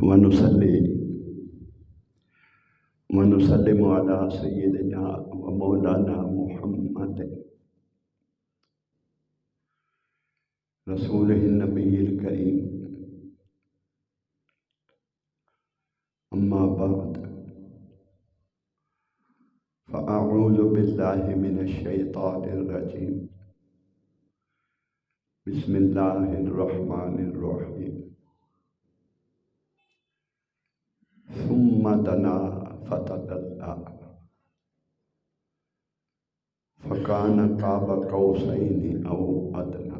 ونصلي ونسلم على سيدنا ومولانا محمد رسوله النبي الكريم. أما بعد، فأعوذ بالله من الشيطان الرجيم. بسم الله الرحمن الرحيم. ثم دنا فتدلى فكان قاب قوسين أو أدنى.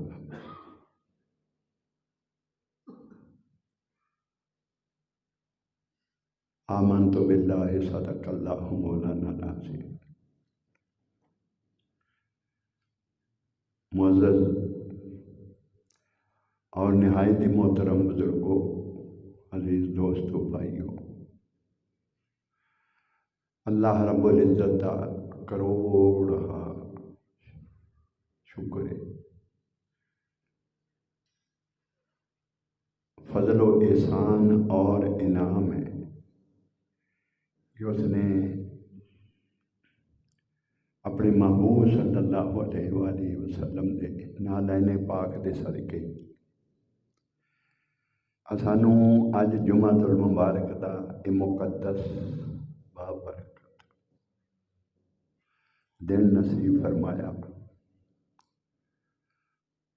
آمنت بالله صدق الله مولانا العظیم. معزز اور نہایت محترم بزرگوں، عزیز دوستوں، بھائیوں، اللہ رب العزت کا کروڑ شکر ہے، فضل و احسان اور انعام ہے کہ اس نے اپنے محبوب صلی اللہ علیہ وآلہ وسلم دے نالین پاک دے صدقے سانو اج جمعۃ المبارک دا یہ مقدس بابرکت دن نصیب فرمایا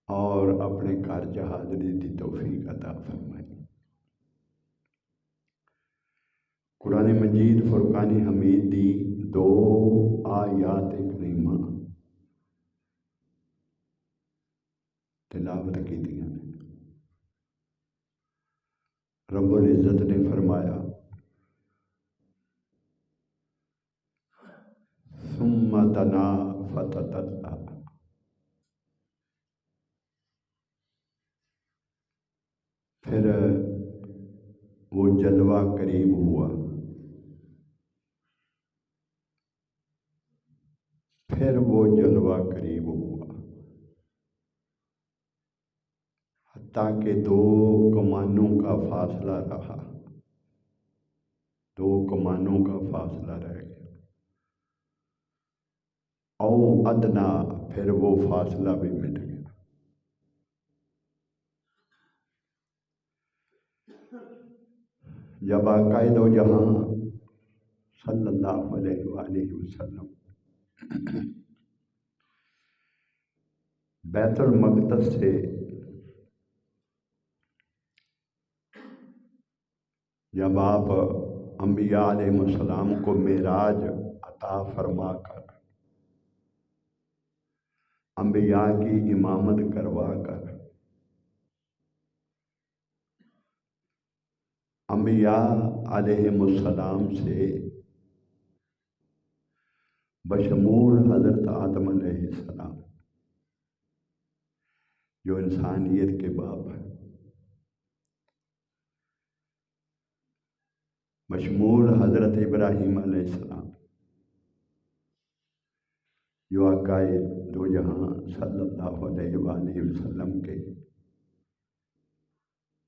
اور اپنے گھر حاضری دی توفیق عطا فرمائی. قرآن مجید فرقان حمید دی 2 آیات کریمہ تلاوت کی دیا نے. رب العزت نے فرمایا ثم دنا فتدلى، پھر وہ جلوہ قریب ہوا، پھر وہ جلوہ قریب ہوا، حتیٰ کہ 2 کمانوں کا فاصلہ رہا، 2 کمانوں کا فاصلہ رہ گیا. او ادنا، پھر وہ فاصلہ بھی مٹ گیا. جب آقائے دو جہاں صلی اللہ علیہ وآلہ وسلم بیت المقدس سے جب آپ انبیاء علیہ السلام کو معراج عطا فرما کر انبیاء کی امامت کروا کر انبیاء علیہ السلام سے بشمول حضرت آدم علیہ السلام جو انسانیت کے باپ ہے، بشمول حضرت ابراہیم علیہ السلام جو آقائے دو جہاں صلی اللہ علیہ وآلہ وسلم کے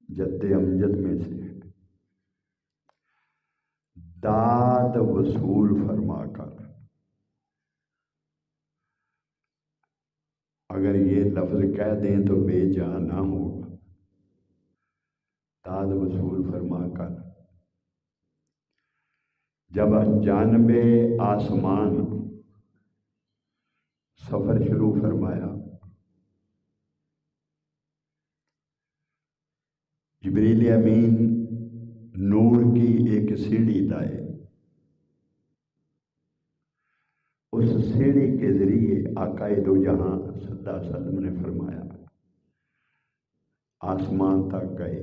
جد امجد میں سے داد وصول فرما کر، اگر یہ لفظ کہہ دیں تو بے جا نہ ہوگا، داد وصول فرما کر جب جانب آسمان سفر شروع فرمایا، جبریل امین نور کی ایک سیڑھی لائے، اس سیڑھی کے ذریعے آقائے دو جہاں صلی اللہ علیہ وسلم نے فرمایا آسمان تک گئے.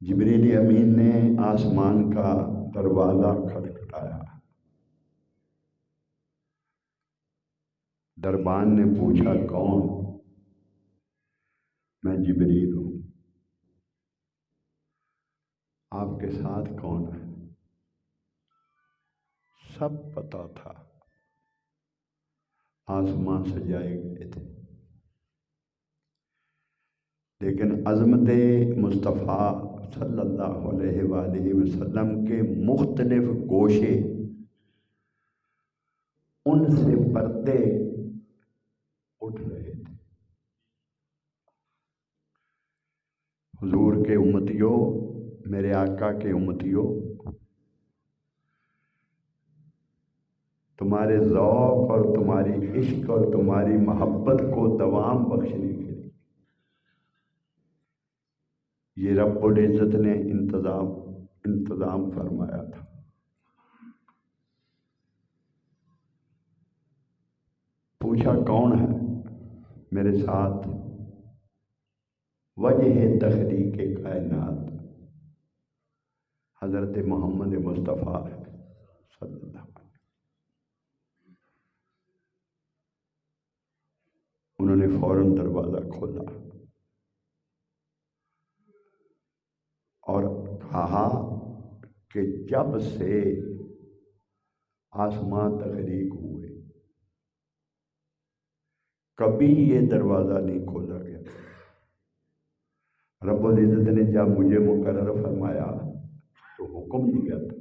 جبریل امین نے آسمان کا دروازہ کھٹکھٹایا. دربان نے پوچھا کون؟ میں جبریل ہوں. آپ کے ساتھ کون ہے؟ سب پتا تھا. آسمان سجائے گئے تھے، لیکن عظمت مصطفیٰ صلی اللہ علیہ وآلہ وسلم کے مختلف گوشے، ان سے پردے اٹھ رہے تھے۔ حضور کے امتیوں، میرے آقا کے امتیوں، تمہارے ذوق اور تمہاری عشق اور تمہاری محبت کو دوام بخشنے کے لیے یہ رب العزت نے انتظام فرمایا تھا۔ پوچھا کون ہے میرے ساتھ؟ وجہ تخلیق کائنات حضرت محمد مصطفیٰ صلی اللہ علیہ وسلم۔ انہوں نے فوراً دروازہ کھولا اور کہا کہ جب سے آسمان تخلیق ہوئے کبھی یہ دروازہ نہیں کھولا گیا۔ رب العزت نے جب مجھے مقرر فرمایا تو حکم دیا تھا،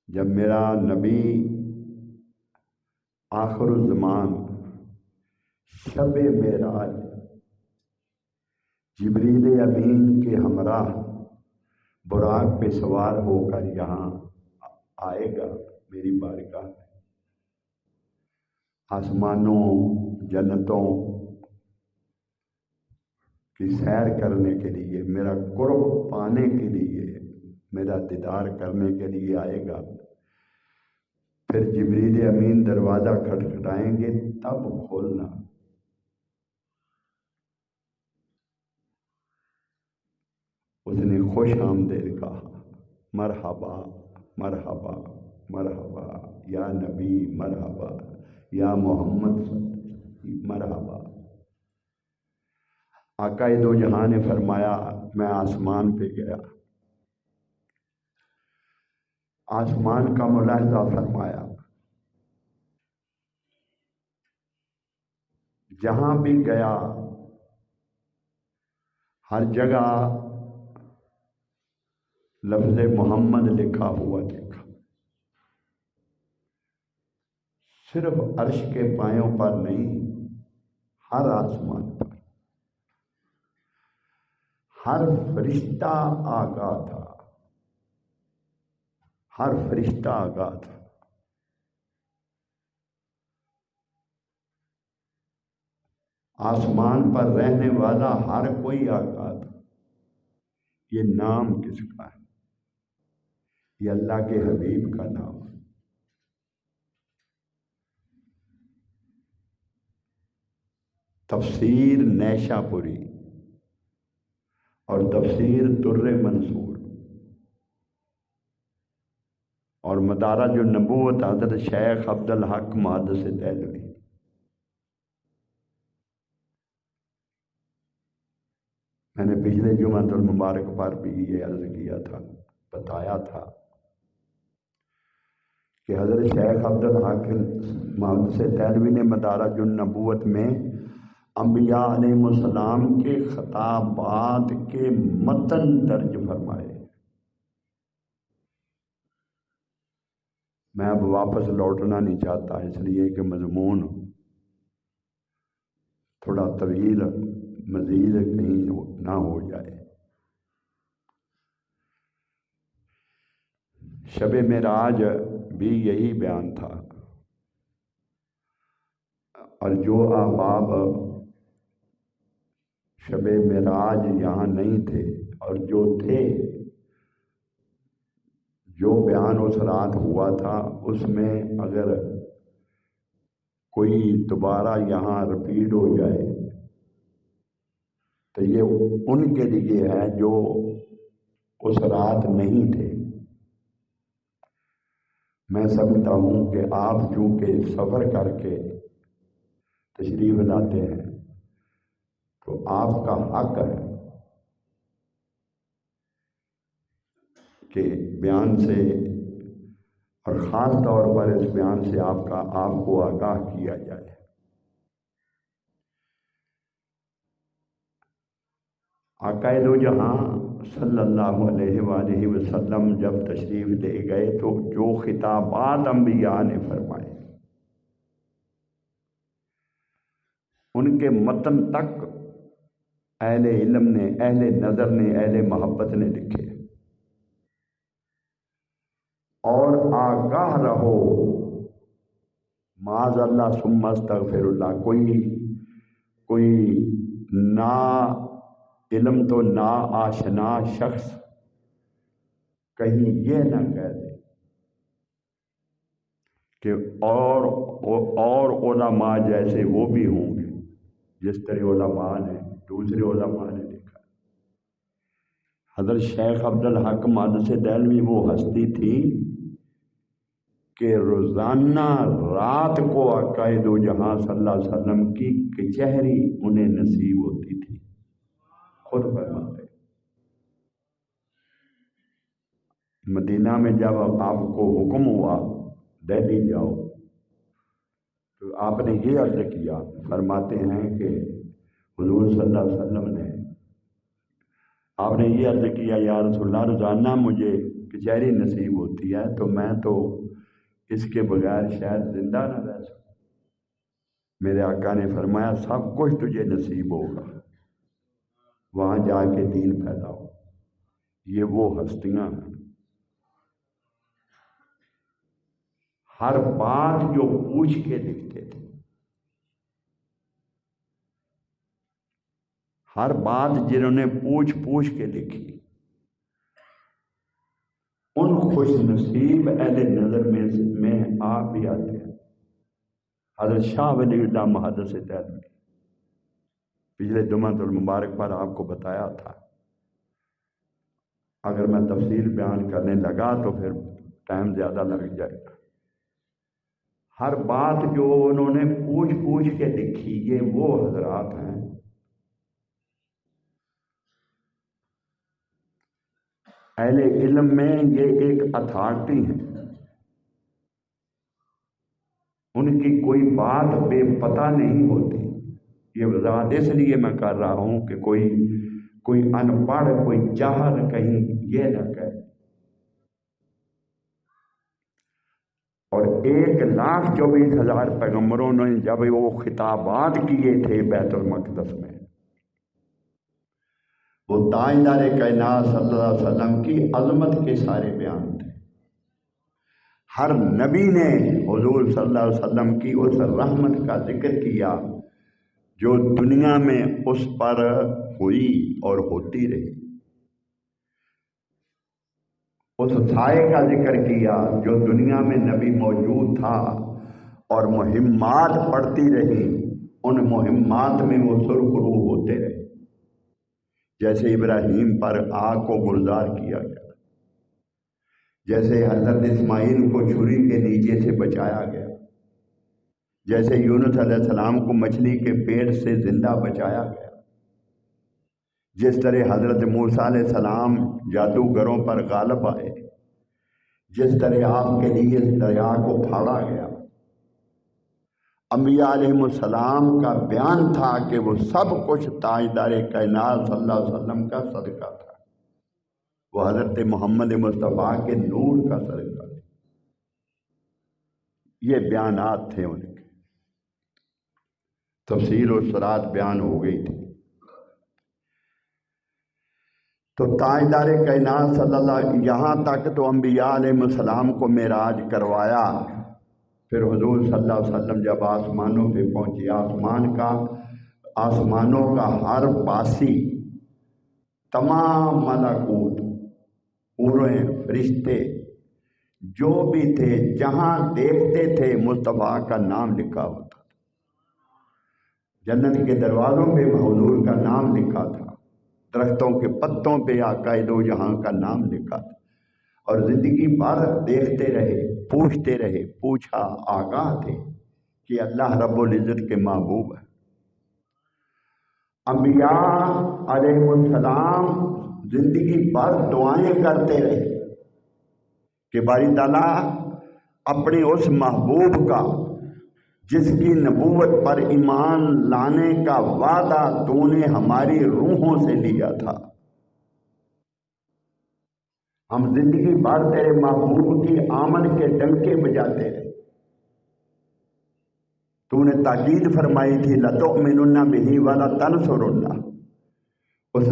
جب میرا نبی آخر الزمان شب معراج جبریل امین کے ہمراہ براق پہ سوار ہو کر یہاں آئے گا میری بارگاہ میں، آسمانوں جنتوں کی سیر کرنے کے لیے، میرا قرب پانے کے لیے، میرا دیدار کرنے کے لیے آئے گا۔ پھر جبریل امین دروازہ کھٹکھٹائیں گے تب کھولنا۔ اس نے خوش آمدید کہا، مرحبا مرحبا مرحبا یا نبی، مرحبا یا محمد، مرحبا۔ آقا دو جہاں نے فرمایا میں آسمان پہ گیا، آسمان کا ملاحظہ فرمایا، جہاں بھی گیا ہر جگہ لفظ محمد لکھا ہوا دیکھا، صرف عرش کے پایوں پر نہیں، ہر آسمان پر ہر فرشتہ آگاہ تھا، ہر فرشتہ آگاہ تھا۔ آسمان پر رہنے والا ہر کوئی آگاہ تھا۔ یہ نام کس کا ہے؟ یہ اللہ کے حبیب کا نام ہے۔ تفسیر نیشا پوری اور تفسیر در منصور اور مدارج النبوت حضرت شیخ عبدالحق محدث دہلوی۔ میں نے پچھلے جمعۃ المبارک پر بھی یہ عرض کیا تھا، بتایا تھا کہ حضرت شیخ عبدالحق محدث دہلوی نے مدارج النبوت میں انبیاء علیہ السلام کے خطابات کے متن درج فرمائے۔ میں اب واپس لوٹنا نہیں چاہتا، اس لیے کہ مضمون تھوڑا طویل مزید کہیں نہ ہو جائے۔ شب معراج بھی یہی بیان تھا، اور جو احباب شب معراج یہاں نہیں تھے اور جو تھے، جو بیان اس رات ہوا تھا اس میں اگر کوئی دوبارہ یہاں رپیٹ ہو جائے تو یہ ان کے لیے ہے جو اس رات نہیں تھے۔ میں سمجھتا ہوں کہ آپ چونکہ سفر کر کے تشریف لاتے ہیں تو آپ کا حق ہے کہ بیان سے اور خاص طور پر اس بیان سے آپ کو آگاہ کیا جائے۔ آقا دو جہاں صلی اللہ علیہ وآلہ وسلم جب تشریف لے گئے تو جو خطابات انبیاء نے فرمائے ان کے متن تک اہل علم نے، اہل نظر نے، اہل محبت نے لکھے۔ اور آگاہ رہو، معاذ اللہ ثم استغفر اللہ، کوئی نا علم تو نا آشنا شخص کہیں یہ نہ کہہ دے کہ اور علماء جیسے وہ بھی ہوں گے، جس طرح علماء نے دوسرے علماء نے لکھا۔ حضرت شیخ عبدالحق مقدس دہلوی وہ ہستی تھی کہ روزانہ رات کو آقا دو جہاں صلی اللہ علیہ وسلم کی کچہری انہیں نصیب ہوتی تھی۔ خود فرماتے مدینہ میں جب آپ کو حکم ہوا دہلی جاؤ تو آپ نے یہ عرض کیا، فرماتے ہیں کہ حضور صلی اللہ علیہ وسلم نے آپ نے یہ عرض کیا، یا رسول اللہ روزانہ مجھے کچہری نصیب ہوتی ہے تو میں تو اس کے بغیر شاید زندہ نہ رہ سکوں۔ میرے آقا نے فرمایا سب کچھ تجھے نصیب ہوگا، وہاں جا کے دین پھیلاؤ۔ یہ وہ ہستیاں ہیں، ہر بات جو پوچھ کے لکھتے تھے، ہر بات جنہوں نے پوچھ کے لکھی، ان خوش نصیب اہل نظر میں آپ بھی آتے ہیں۔ حضرت شاہ ولی اللہ محدث دہلوی پچھلے جمعۃ المبارک پر آپ کو بتایا تھا، اگر میں تفصیل بیان کرنے لگا تو پھر ٹائم زیادہ لگ جائے گا۔ ہر بات جو انہوں نے پوچھ کے لکھی، یہ وہ حضرات ہیں اہل علم میں، یہ ایک اتھارٹی ہیں، ان کی کوئی بات بے پتہ نہیں ہوتی۔ یہ وضاحت اس لیے میں کر رہا ہوں کہ کوئی ان پڑھ، کوئی جاہل کہیں یہ نہ کہے۔ اور 1,24,000 پیغمبروں نے جب وہ خطابات کیے تھے بیت المقدس میں، وہ تاجدار کائنات صلی اللہ علیہ وسلم کی عظمت کے سارے بیان تھے۔ ہر نبی نے حضور صلی اللہ علیہ وسلم کی اس رحمت کا ذکر کیا جو دنیا میں اس پر ہوئی اور ہوتی رہی، اس سائے کا ذکر کیا جو دنیا میں نبی موجود تھا اور مہمات پڑتی رہی، ان مہمات میں وہ سرخرو ہوتے رہے، جیسے ابراہیم پر آگ کو گلزار کیا گیا، جیسے حضرت اسماعیل کو چھری کے نیچے سے بچایا گیا، جیسے یونس علیہ السلام کو مچھلی کے پیٹ سے زندہ بچایا گیا، جس طرح حضرت موسیٰ علیہ السلام جادوگروں پر غالب آئے، جس طرح آپ کے لیے اس دریا کو پھاڑا گیا۔ انبیاء علیہ السلام کا بیان تھا کہ وہ سب کچھ تاجدار کائنات صلی اللہ علیہ وسلم کا صدقہ تھا، وہ حضرت محمد مصطفیٰ کے نور کا صدقہ تھا۔ یہ بیانات تھے ان کے، تفصیل و سرات بیان ہو گئی تھی۔ تو تاجدار کائنات صلی اللہ، یہاں تک تو انبیاء علیہ السلام کو معراج کروایا، پھر حضور صلی اللہ علیہ وسلم جب آسمانوں پہ پہنچے، آسمانوں کا ہر باسی، تمام ملکوت، پورے فرشتے جو بھی تھے، جہاں دیکھتے تھے مصطفیٰ کا نام لکھا ہوتا تھا۔ جنت کے دروازوں پہ حضور کا نام لکھا تھا، درختوں کے پتوں پہ آقا دو جہاں کا نام لکھا تھا، اور زندگی بھر دیکھتے رہے، پوچھتے رہے، پوچھا، آگاہ تھے کہ اللہ رب العزت کے محبوب ہے۔ انبیاء علیہ السلام زندگی بھر دعائیں کرتے رہے کہ باری تعالیٰ اپنے اس محبوب کا جس کی نبوت پر ایمان لانے کا وعدہ تو نے ہماری روحوں سے لیا تھا۔ ہم زندگی بھر تیرے محبوب کی آمد کے ڈنکے بجاتے رہے۔ تو نے تاکید فرمائی تھی لَتُؤْمِنُنَّ بِهِ وَلَتَنْصُرُنَّ، اس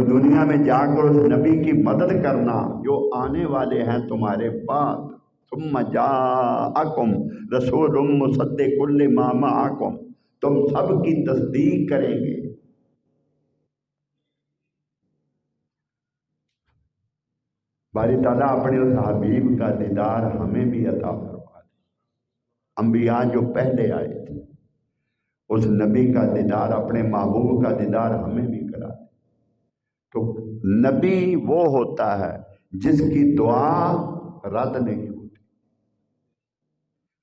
دنیا میں جا کر اس نبی کی مدد کرنا جو آنے والے ہیں تمہارے بعد۔ ثُمَّ جَاءَكُمْ رَسُولٌ مُصَدِّقٌ لِمَا مَعَكُمْ، تم سب کی تصدیق کریں گے۔ باری تعالیٰ اپنے اس حبیب کا دیدار ہمیں بھی عطا فرما دے۔ انبیاء جو پہلے آئے تھے اس نبی کا دیدار، اپنے محبوب کا دیدار ہمیں بھی کرا دے۔ تو نبی وہ ہوتا ہے جس کی دعا رد نہیں ہوتی،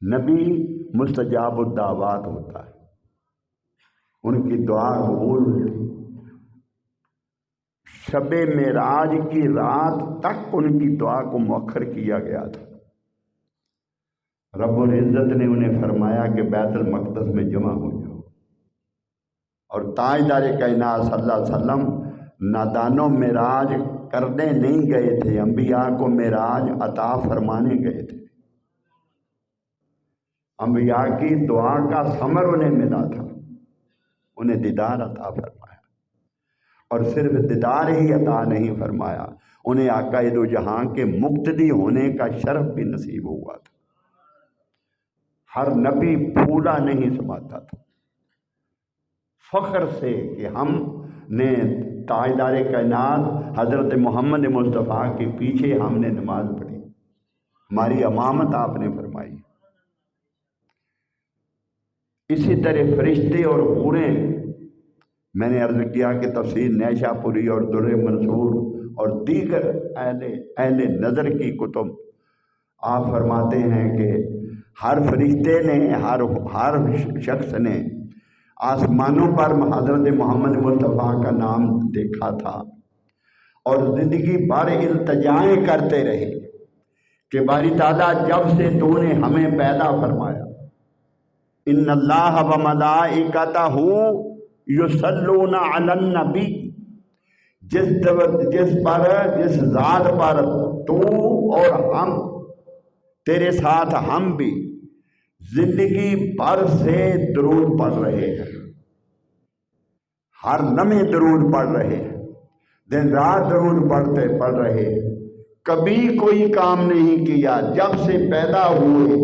نبی مستجاب الدعوات ہوتا ہے، ان کی دعا قبول ہوتی۔ شب معراج کی رات تک ان کی دعا کو مؤخر کیا گیا تھا۔ رب العزت نے انہیں فرمایا کہ بیت المقدس میں جمع ہو جاؤ، اور تاجدار کائنات صلی اللہ علیہ وسلم نادانوں معراج کرنے نہیں گئے تھے، انبیاء کو معراج عطا فرمانے گئے تھے۔ انبیاء کی دعا کا ثمر انہیں ملا تھا، انہیں دیدار عطا فرمایا، اور صرف دیدار ہی عطا نہیں فرمایا، انہیں آقا دو جہاں کے مقتدی ہونے کا شرف بھی نصیب ہوا تھا۔ ہر نبی پھولا نہیں سماتا تھا فخر سے کہ ہم نے تاجدار کائنات حضرت محمد مصطفیٰ کے پیچھے ہم نے نماز پڑھی، ہماری امامت آپ نے فرمائی۔ اسی طرح فرشتے اور حوریں، میں نے عرض کیا کہ تفسیر نیشا پوری اور در منصور اور دیگر اہل نظر کی کتب آپ فرماتے ہیں کہ ہر فرشتے نے، ہر شخص نے آسمانوں پر حضرت محمد مصطفیٰ کا نام دیکھا تھا، اور زندگی بھر التجائیں کرتے رہے کہ باری تعالیٰ جب سے تو نے ہمیں پیدا فرمایا، ان اللہ و ملائکتہ یصلون علی النبی، جس ذات پر تو اور ہم تیرے ساتھ ہم بھی زندگی بھر سے درود پڑھ رہے ہیں، ہر لمحے درود پڑھ رہے ہیں، دن رات درود پڑھ رہے ہیں، کبھی کوئی کام نہیں کیا، جب سے پیدا ہوئے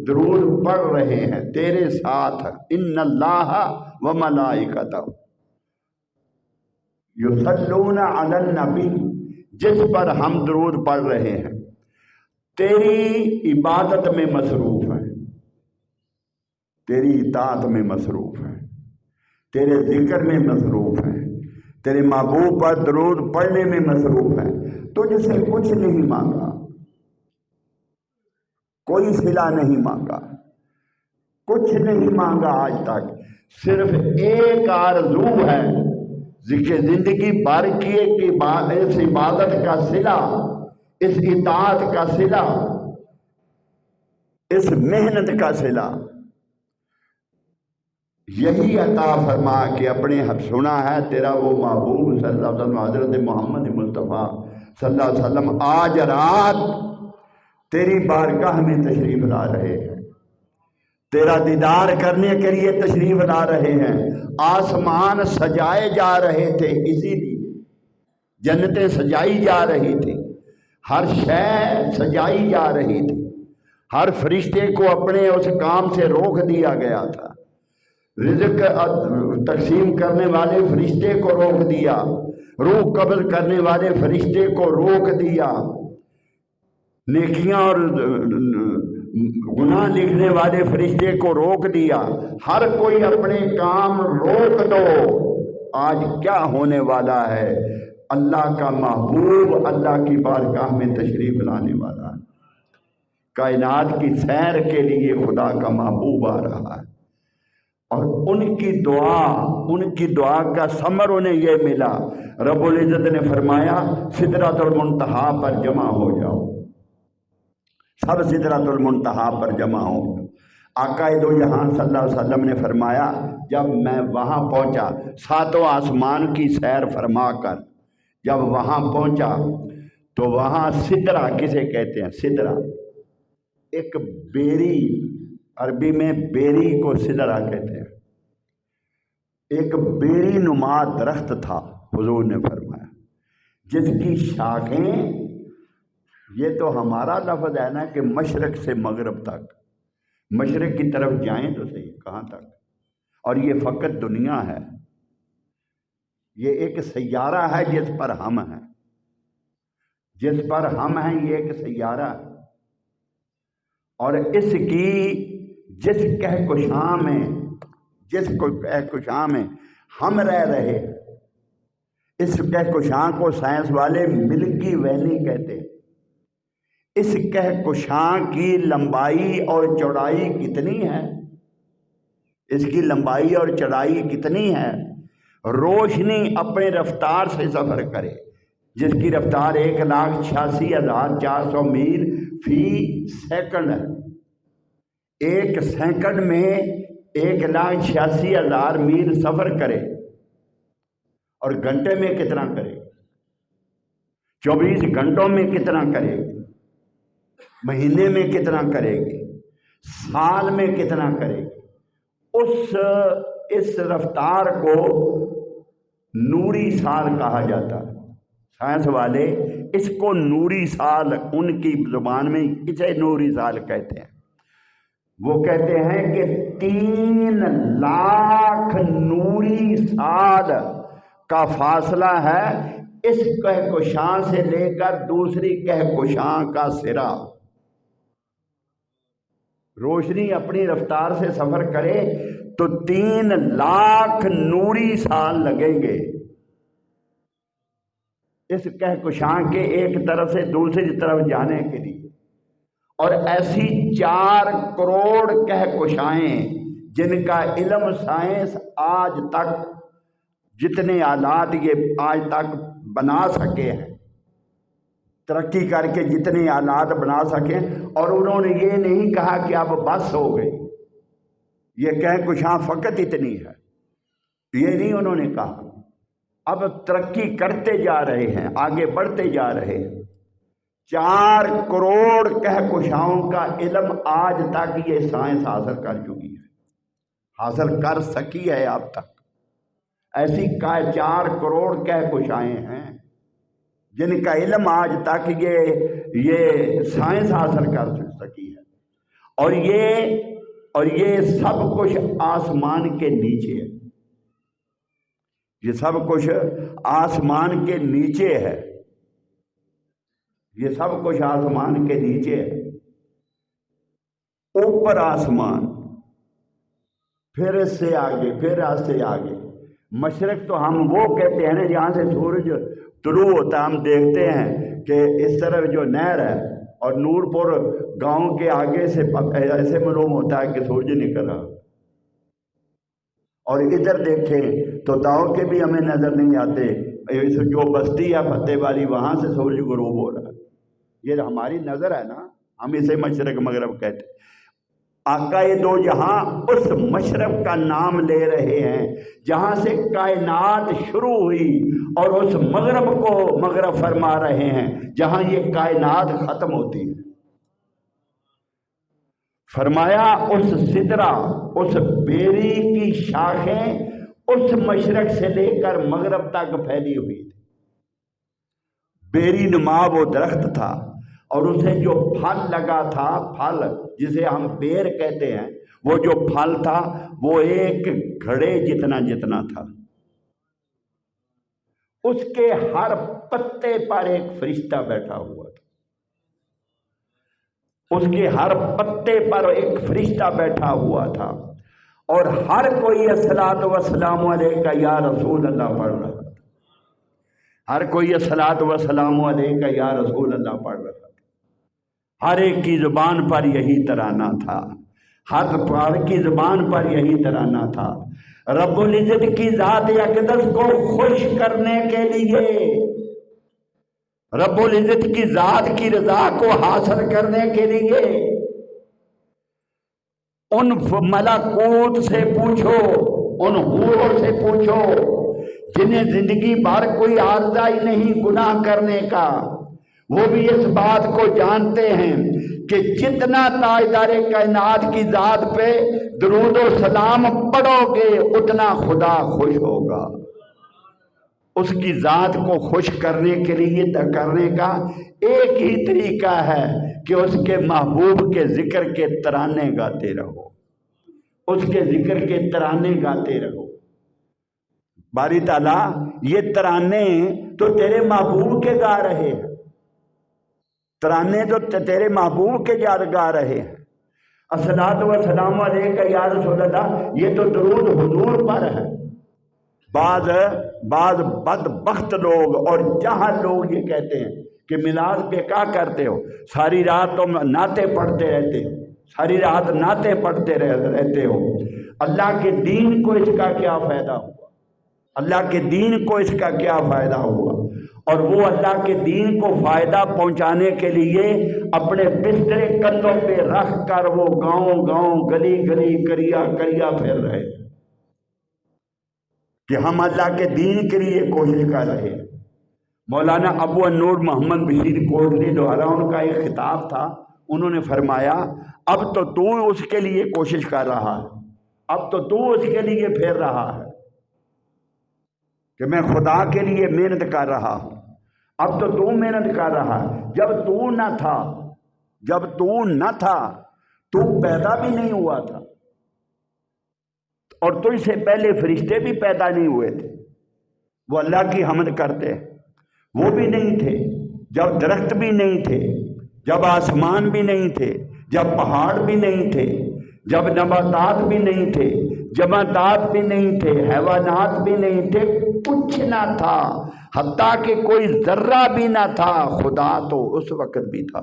درود پڑھ رہے ہیں تیرے ساتھ۔ ان اللہ و ملائکتہ یصلون علی النبی، جس پر ہم درود پڑھ رہے ہیں تیری عبادت میں مصروف ہیں، تیری اطاعت میں مصروف ہیں، تیرے ذکر میں مصروف ہیں، تیرے محبوب پر درود پڑھنے میں مصروف ہیں۔ تجھ سے کچھ نہیں مانگا، کوئی صلہ نہیں مانگا، کچھ نہیں مانگا آج تک، صرف ایک آرزو ہے کہ زندگی بھر کی اس عبادت کا صلہ، اس اطاعت کا صلہ، اس محنت کا صلہ، یہی عطا فرما کہ اپنے سنا ہے تیرا وہ محبوب صلی اللہ علیہ وسلم حضرت محمد مصطفیٰ صلی اللہ علیہ وسلم آج رات تیری بارگاہ میں تشریف لا رہے ہیں، تیرا دیدار کرنے کے لیے تشریف لا رہے ہیں۔ آسمان سجائے جا رہے تھے، اسی لیے جنتیں سجائی جا رہی تھی، ہر شے سجائی جا رہی تھی، ہر فرشتے کو اپنے اس کام سے روک دیا گیا تھا، رزق تقسیم کرنے والے فرشتے کو روک دیا، روح قبض کرنے والے فرشتے کو روک دیا، نیکیاں اور گناہ لکھنے والے فرشتے کو روک دیا، ہر کوئی اپنے کام روک دو۔ آج کیا ہونے والا ہے؟ اللہ کا محبوب اللہ کی بارگاہ میں تشریف لانے والا ہے، کائنات کی سیر کے لیے خدا کا محبوب آ رہا ہے، اور ان کی دعا کا ثمر انہیں یہ ملا۔ رب العزت نے فرمایا سدرۃ المنتہا پر جمع ہو جاؤ، سب سدرۃ المنتہا پر جمع ہو۔ آقا دو جہاں صلی اللہ علیہ وسلم نے فرمایا جب میں وہاں پہنچا، ساتوں آسمان کی سیر فرما کر جب وہاں پہنچا تو وہاں سدرہ کسے کہتے ہیں؟ سدرہ ایک بیری، عربی میں بیری کو سدرہ کہتے ہیں، ایک بیری نما درخت تھا، حضور نے فرمایا جس کی شاخیں، یہ تو ہمارا لفظ ہے نا کہ مشرق سے مغرب تک، مشرق کی طرف جائیں تو صحیح کہاں تک، اور یہ فقط دنیا ہے، یہ ایک سیارہ ہے جس پر ہم ہیں، جس پر ہم ہیں یہ ایک سیارہ ہے، اور اس کی جس کہکشاں میں ہم رہ رہے، اس کہکشاں کو سائنس والے ملکی وے نہیں کہتے۔ اس کہکشاں کی لمبائی اور چوڑائی کتنی ہے؟ اس کی لمبائی اور چوڑائی کتنی ہے؟ روشنی اپنے رفتار سے سفر کرے، جس کی رفتار 1,86,400 میل فی سیکنڈ ہے، ایک سیکنڈ میں 1,86,000 میل سفر کرے، اور گھنٹے میں کتنا کرے؟ 24 گھنٹوں میں کتنا کرے گی؟ مہینے میں کتنا کرے گی؟ سال میں کتنا کرے گی؟ اس رفتار کو نوری سال کہا جاتا ہے۔ سائنس والے اس کو نوری سال، ان کی زبان میں اسے نوری سال کہتے ہیں۔ وہ کہتے ہیں کہ 3 لاکھ نوری سال کا فاصلہ ہے اس کہکشاں سے لے کر دوسری کہکشاں کا سرا۔ روشنی اپنی رفتار سے سفر کرے تو 3 لاکھ نوری سال لگیں گے اس کہکشاں کے ایک طرف سے دوسری طرف جانے کے لیے، اور ایسی 4 کروڑ کہکشائیں جن کا علم سائنس آج تک، جتنے آلات یہ آج تک بنا سکے ہیں، ترقی کر کے جتنے آلات بنا سکیں، اور انہوں نے یہ نہیں کہا کہ اب بس ہو گئی، یہ کہکشاں فقط اتنی ہے، یہ نہیں انہوں نے کہا، اب ترقی کرتے جا رہے ہیں، آگے بڑھتے جا رہے ہیں۔ 4 کروڑ کہکشاؤں کا علم آج تک یہ سائنس حاصل کر چکی ہے، حاصل کر سکی ہے اب تک۔ ایسی 4 کروڑ کہکشائیں ہیں جن کا علم آج تک یہ سائنس حاصل کر سکی ہے، اور یہ سب کچھ آسمان کے نیچے ہے، یہ سب کچھ آسمان کے نیچے ہے، یہ سب کچھ آسمان کے نیچے ہے۔ اوپر آسمان، پھر اس سے آگے، پھر اس سے آگے۔ مشرق تو ہم وہ کہتے ہیں نا جہاں سے سورج طلوع ہوتا ہے، ہم دیکھتے ہیں کہ اس طرف جو نہر ہے اور نور پور گاؤں کے آگے سے ایسے معلوم ہوتا ہے کہ سورج نکل رہا، اور ادھر دیکھیں تو داؤ کے بھی ہمیں نظر نہیں آتے، جو بستی ہے فتح والی وہاں سے سورج غروب ہو رہا ہے، یہ ہماری نظر ہے نا، ہم اسے مشرق مغرب کہتے ہیں۔ آقا دو جہاں اس مشرق کا نام لے رہے ہیں جہاں سے کائنات شروع ہوئی، اور اس مغرب کو مغرب فرما رہے ہیں جہاں یہ کائنات ختم ہوتی ہے۔ فرمایا اس سدرہ، اس بیری کی شاخیں اس مشرق سے لے کر مغرب تک پھیلی ہوئی تھی۔ بیری نما وہ درخت تھا، اور اسے جو پھل لگا تھا، پھل جسے ہم بیر کہتے ہیں، وہ جو پھل تھا وہ ایک گھڑے جتنا تھا۔ اس کے ہر پتے پر ایک فرشتہ بیٹھا ہوا تھا، اس کے ہر پتے پر ایک فرشتہ بیٹھا ہوا تھا، اور ہر کوئی الصلاۃ والسلام علیک یا رسول اللہ پڑھ رہا تھا، ہر کوئی الصلاۃ والسلام علیک یا رسول اللہ پڑھ رہا تھا۔ ہر ایک کی زبان پر یہی ترانہ تھا، ہر کی زبان پر یہی ترانہ تھا۔ رب العزت کی ذات اقدس کو خوش کرنے کے لیے رب العزت کی ذات کی رضا کو حاصل کرنے کے لیے ان ملکوت سے پوچھو، ان حوروں سے پوچھو جنہیں زندگی بھر کوئی عارضہ ہی نہیں گناہ کرنے کا، وہ بھی اس بات کو جانتے ہیں کہ جتنا تاجدار کائنات کی ذات پہ درود و سلام پڑھو گے اتنا خدا خوش ہوگا۔ اس کی ذات کو خوش کرنے کے لیے کرنے کا ایک ہی طریقہ ہے کہ اس کے محبوب کے ذکر کے ترانے گاتے رہو، اس کے ذکر کے ترانے گاتے رہو۔ باری تعالیٰ یہ ترانے تو تیرے محبوب کے گا رہے ہیں، ترانے تو تیرے محبوب کے یاد گا رہے ہیں۔ الصلاۃ والسلام علیکہ یا رسول اللہ، یہ تو درود حضور پر ہے۔ بعض بدبخت لوگ اور جہل لوگ یہ کہتے ہیں کہ میلاد پہ کیا کرتے ہو، ساری رات تم نعتیں پڑھتے رہتے ہو، ساری رات نعتیں پڑھتے رہتے ہو۔ اللہ کے دین کو اس کا کیا فائدہ ہوا؟ اللہ کے دین کو اس کا کیا فائدہ ہوا؟ اور وہ اللہ کے دین کو فائدہ پہنچانے کے لیے اپنے بسترے کندھوں پہ رکھ کر وہ گاؤں گاؤں گلی گلی کریا کریا پھر رہے کہ ہم اللہ کے دین کے لیے کوشش کر رہے ہیں۔ مولانا ابو النور محمد بشیر کوٹلی دوارا ان کا ایک خطاب تھا، انہوں نے فرمایا اب تو اس کے لیے کوشش کر رہا ہے، اب تو اس کے لیے پھر رہا ہے کہ میں خدا کے لیے محنت کر رہا ہوں۔ اب تو محنت کر رہا ہے، جب تو نہ تھا تو پیدا بھی نہیں ہوا تھا، اور تجھ سے پہلے فرشتے بھی پیدا نہیں ہوئے تھے، وہ اللہ کی حمد کرتے، وہ بھی نہیں تھے جب درخت بھی نہیں تھے، جب آسمان بھی نہیں تھے، جب پہاڑ بھی نہیں تھے، جب نباتات بھی نہیں تھے، جمادات بھی نہیں تھے، حیوانات بھی نہیں تھے، کچھ نہ تھا، حتیٰ کہ کوئی ذرہ بھی نہ تھا، خدا تو اس وقت بھی تھا،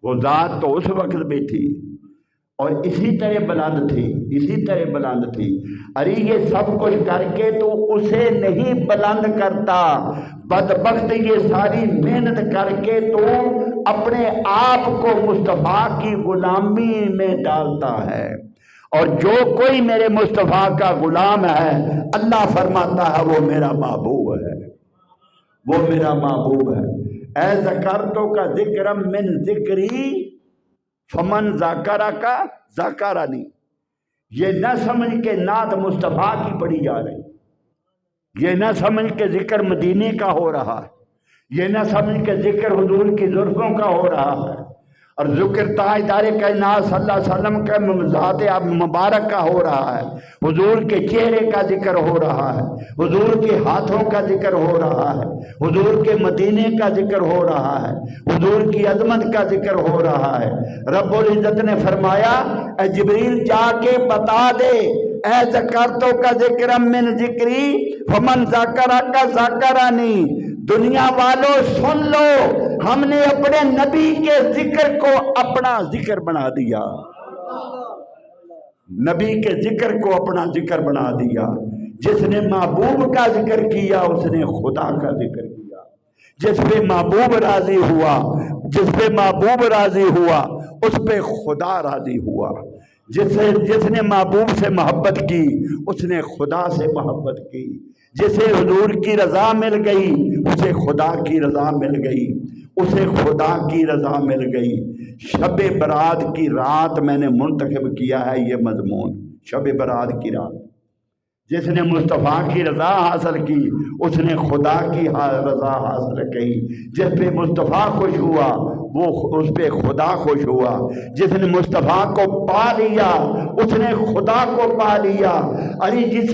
وہ ذات تو اس وقت بھی تھی اور اسی طرح بلند تھی، اسی طرح بلند تھی۔ ارے یہ سب کچھ کر کے تو اسے نہیں بلند کرتا، بدبخت یہ ساری محنت کر کے تو اپنے آپ کو مصطفیٰ کی غلامی میں ڈالتا ہے۔ اور جو کوئی میرے مصطفیٰ کا غلام ہے، اللہ فرماتا ہے وہ میرا محبوب ہے، وہ میرا محبوب ہے۔ اے ذکرتو کا ذکرم من ذکری فمن ذاکرہ کا ذاکرانی، یہ نہ سمجھ کے نعت مصطفیٰ کی پڑھی جا رہی، یہ نہ سمجھ کے ذکر مدینے کا ہو رہا ہے، یہ نہ سمجھ کے ذکر حضور کی زلفوں کا ہو رہا ہے، اور ذکر تاجدار کائنات صلی اللہ علیہ وسلم کا ذات مبارک کا ہو رہا ہے، حضور کے چہرے کا ذکر ہو رہا ہے، حضور کے ہاتھوں کا ذکر ہو رہا ہے، حضور کے مدینے کا ذکر ہو رہا ہے، حضور کی عظمت کا ذکر ہو رہا ہے۔ رب العزت نے فرمایا اے جبریل جا کے بتا دے، اے ذکرتو کا ذکر من ذکری فمن ذاکرہ کا ذاکرانی، دنیا والوں سن لو، ہم نے اپنے نبی کے ذکر کو اپنا ذکر بنا دیا، نبی کے ذکر کو اپنا ذکر بنا دیا۔ جس نے محبوب کا ذکر کیا اس نے خدا کا ذکر کیا، جس پہ محبوب راضی ہوا، جس پہ محبوب راضی ہوا اس پہ خدا راضی ہوا، جس نے محبوب سے محبت کی اس نے خدا سے محبت کی، جسے حضور کی رضا مل گئی اسے خدا کی رضا مل گئی، اسے خدا کی رضا مل گئی۔ شب برات کی رات میں نے منتخب کیا ہے یہ مضمون، شب برات کی رات، جس نے مصطفیٰ کی رضا حاصل کی اس نے خدا کی رضا حاصل کی، جس پہ مصطفیٰ خوش ہوا وہ اس پہ خدا خوش ہوا، جس نے مصطفیٰ کو پا لیا اس نے خدا کو پا لیا۔ ارے جس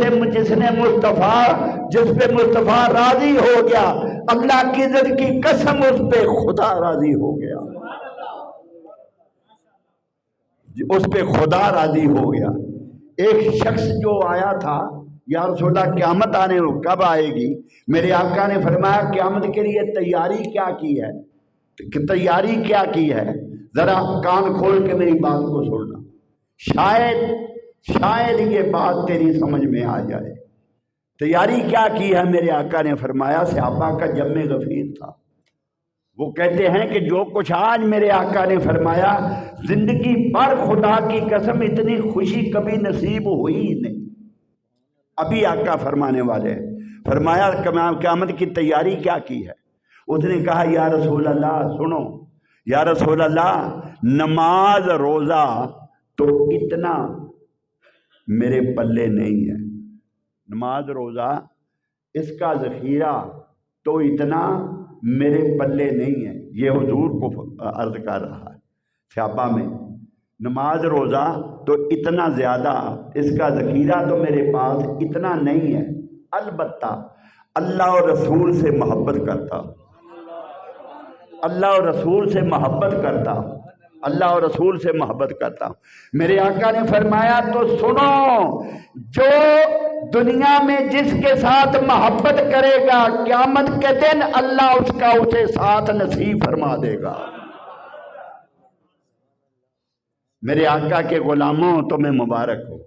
نے مصطفیٰ، جس پہ مصطفیٰ راضی ہو گیا، اللہ کی عزت کی قسم اس پہ خدا راضی ہو گیا، اس پہ خدا راضی ہو گیا۔ ایک شخص جو آیا تھا، یا رسول اللہ قیامت آنے کب آئے گی؟ میرے آقا نے فرمایا قیامت کے لیے تیاری کیا کی ہے، کہ تیاری کیا کی ہے، ذرا کان کھول کے میری بات کو سننا، شاید یہ بات تیری سمجھ میں آ جائے۔ تیاری کیا کی ہے؟ میرے آقا نے فرمایا صحابہ کا جم غفیر تھا، وہ کہتے ہیں کہ جو کچھ آج میرے آقا نے فرمایا زندگی پر خدا کی قسم اتنی خوشی کبھی نصیب ہوئی ہی نہیں۔ ابھی آقا فرمانے والے فرمایا قیامت کی تیاری کیا کی ہے؟ اس نے کہا یا رسول اللہ سنو، یا رسول اللہ نماز روزہ تو اتنا میرے پلے نہیں ہے، نماز روزہ اس کا ذخیرہ تو اتنا میرے پلے نہیں ہے۔ یہ حضور کو عرض کر رہا ہے صحابہ میں، نماز روزہ تو اتنا زیادہ اس کا ذخیرہ تو میرے پاس اتنا نہیں ہے، البتہ اللہ اور رسول سے محبت کرتا، اللہ اور رسول سے محبت کرتا، اللہ اور رسول سے محبت کرتا ہوں۔ میرے آقا نے فرمایا تو سنو، جو دنیا میں جس کے ساتھ محبت کرے گا قیامت کے دن اللہ اس کا اسے ساتھ نصیب فرما دے گا۔ میرے آقا کے غلاموں تمہیں مبارک ہو،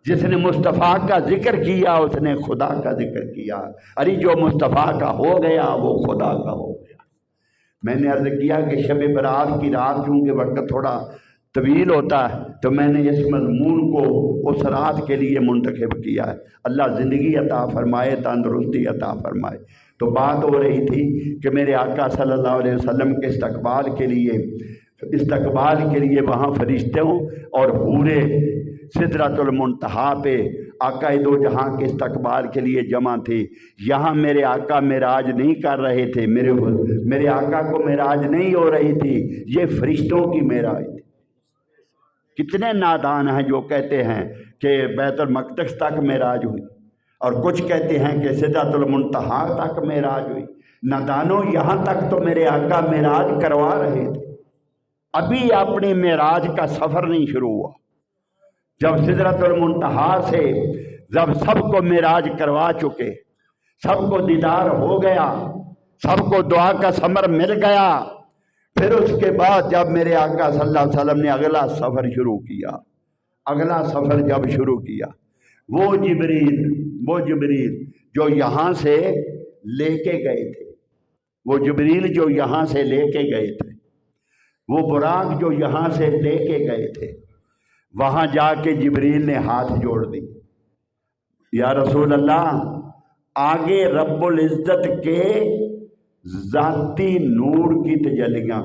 جس نے مصطفیٰ کا ذکر کیا اس نے خدا کا ذکر کیا۔ ارے جو مصطفیٰ کا ہو گیا وہ خدا کا ہو گیا۔ میں نے عرض کیا کہ شب برات کی رات چونکہ وقت تھوڑا طویل ہوتا ہے تو میں نے اس مضمون کو اس رات کے لیے منتخب کیا ہے۔ اللہ زندگی عطا فرمائے، تندرستی عطا فرمائے۔ تو بات ہو رہی تھی کہ میرے آقا صلی اللہ علیہ وسلم کے استقبال کے لیے وہاں فرشتوں اور حورے سدرۃ المنتہا پہ آقا دو جہاں کے استقبال کے لیے جمع تھی۔ یہاں میرے آقا معراج نہیں کر رہے تھے، میرے آقا کو معراج نہیں ہو رہی تھی، یہ فرشتوں کی معراج تھی۔ کتنے نادان ہیں جو کہتے ہیں کہ بیت المقدس تک معراج ہوئی، اور کچھ کہتے ہیں کہ سدرۃ المنتہا تک معراج ہوئی۔ نادانوں، یہاں تک تو میرے آقا معراج کروا رہے تھے، ابھی اپنی معراج کا سفر نہیں شروع ہوا۔ جب سدرۃ المنتہا سے جب سب کو معراج کروا چکے، سب کو دیدار ہو گیا، سب کو دعا کا ثمر مل گیا، پھر اس کے بعد جب میرے آقا صلی اللہ علیہ وسلم نے اگلا سفر شروع کیا، وہ جبریل جو یہاں سے لے کے گئے تھے، وہ براق جو یہاں سے لے کے گئے تھے، وہاں جا کے جبریل نے ہاتھ جوڑ دی، یا رسول اللہ آگے رب العزت کے ذاتی نور کی تجلیاں،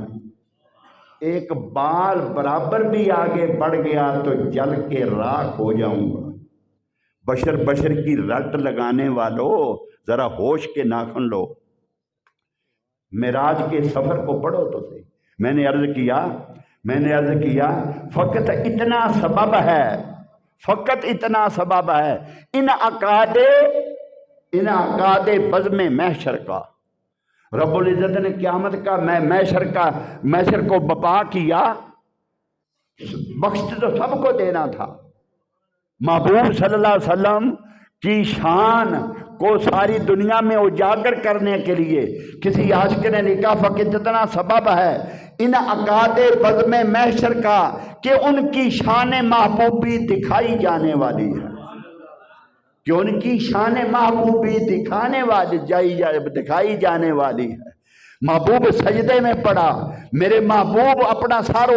ایک بال برابر بھی آگے بڑھ گیا تو جل کے راکھ ہو جاؤں گا۔ بشر کی رٹ لگانے والوں ذرا ہوش کے ناخن لو، معراج کے سفر کو پڑھو تو صحیح۔ میں نے عرض کیا فقط اتنا سبب ہے ان عقاد بزم محشر کا۔ رب العزت نے قیامت کا محشر کو بپا کیا، بخش تو سب کو دینا تھا۔ محبوب صلی اللہ علیہ وسلم کی شان کو ساری دنیا میں اجاگر کرنے کے لیے کسی عاشق نے لکھا فقط اتنا سبب ہے ان عقاد بزم محشر کا کہ ان کی شان محبوبی دکھائی جانے والی ہے، دکھائی جانے والی ہے۔ محبوب سجدے میں پڑا، میرے محبوب اپنا سر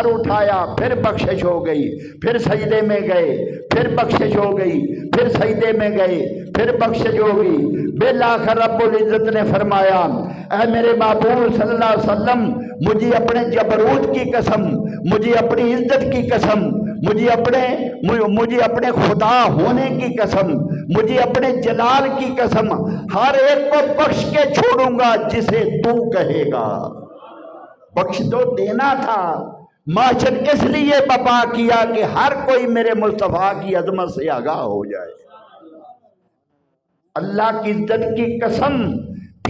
اٹھایا، پھر بخشش ہو گئی، پھر سجدے میں گئے، پھر بخشش ہو گئی، پھر سجدے میں گئے، پھر بخشش ہو گئی۔ بالآخر رب العزت نے فرمایا اے میرے محبوب صلی اللہ علیہ وسلم، مجھے اپنے جبروت کی قسم، مجھے اپنی عزت کی قسم، مجھے اپنے خدا ہونے کی قسم، مجھے اپنے جلال کی قسم، ہر ایک کو بخش کے چھوڑوں گا جسے تو کہے گا۔ بخش تو دینا تھا، معاشر اس لیے بپا کیا کہ ہر کوئی میرے مصطفیٰ کی عظمت سے آگاہ ہو جائے۔ اللہ کی عزت کی قسم،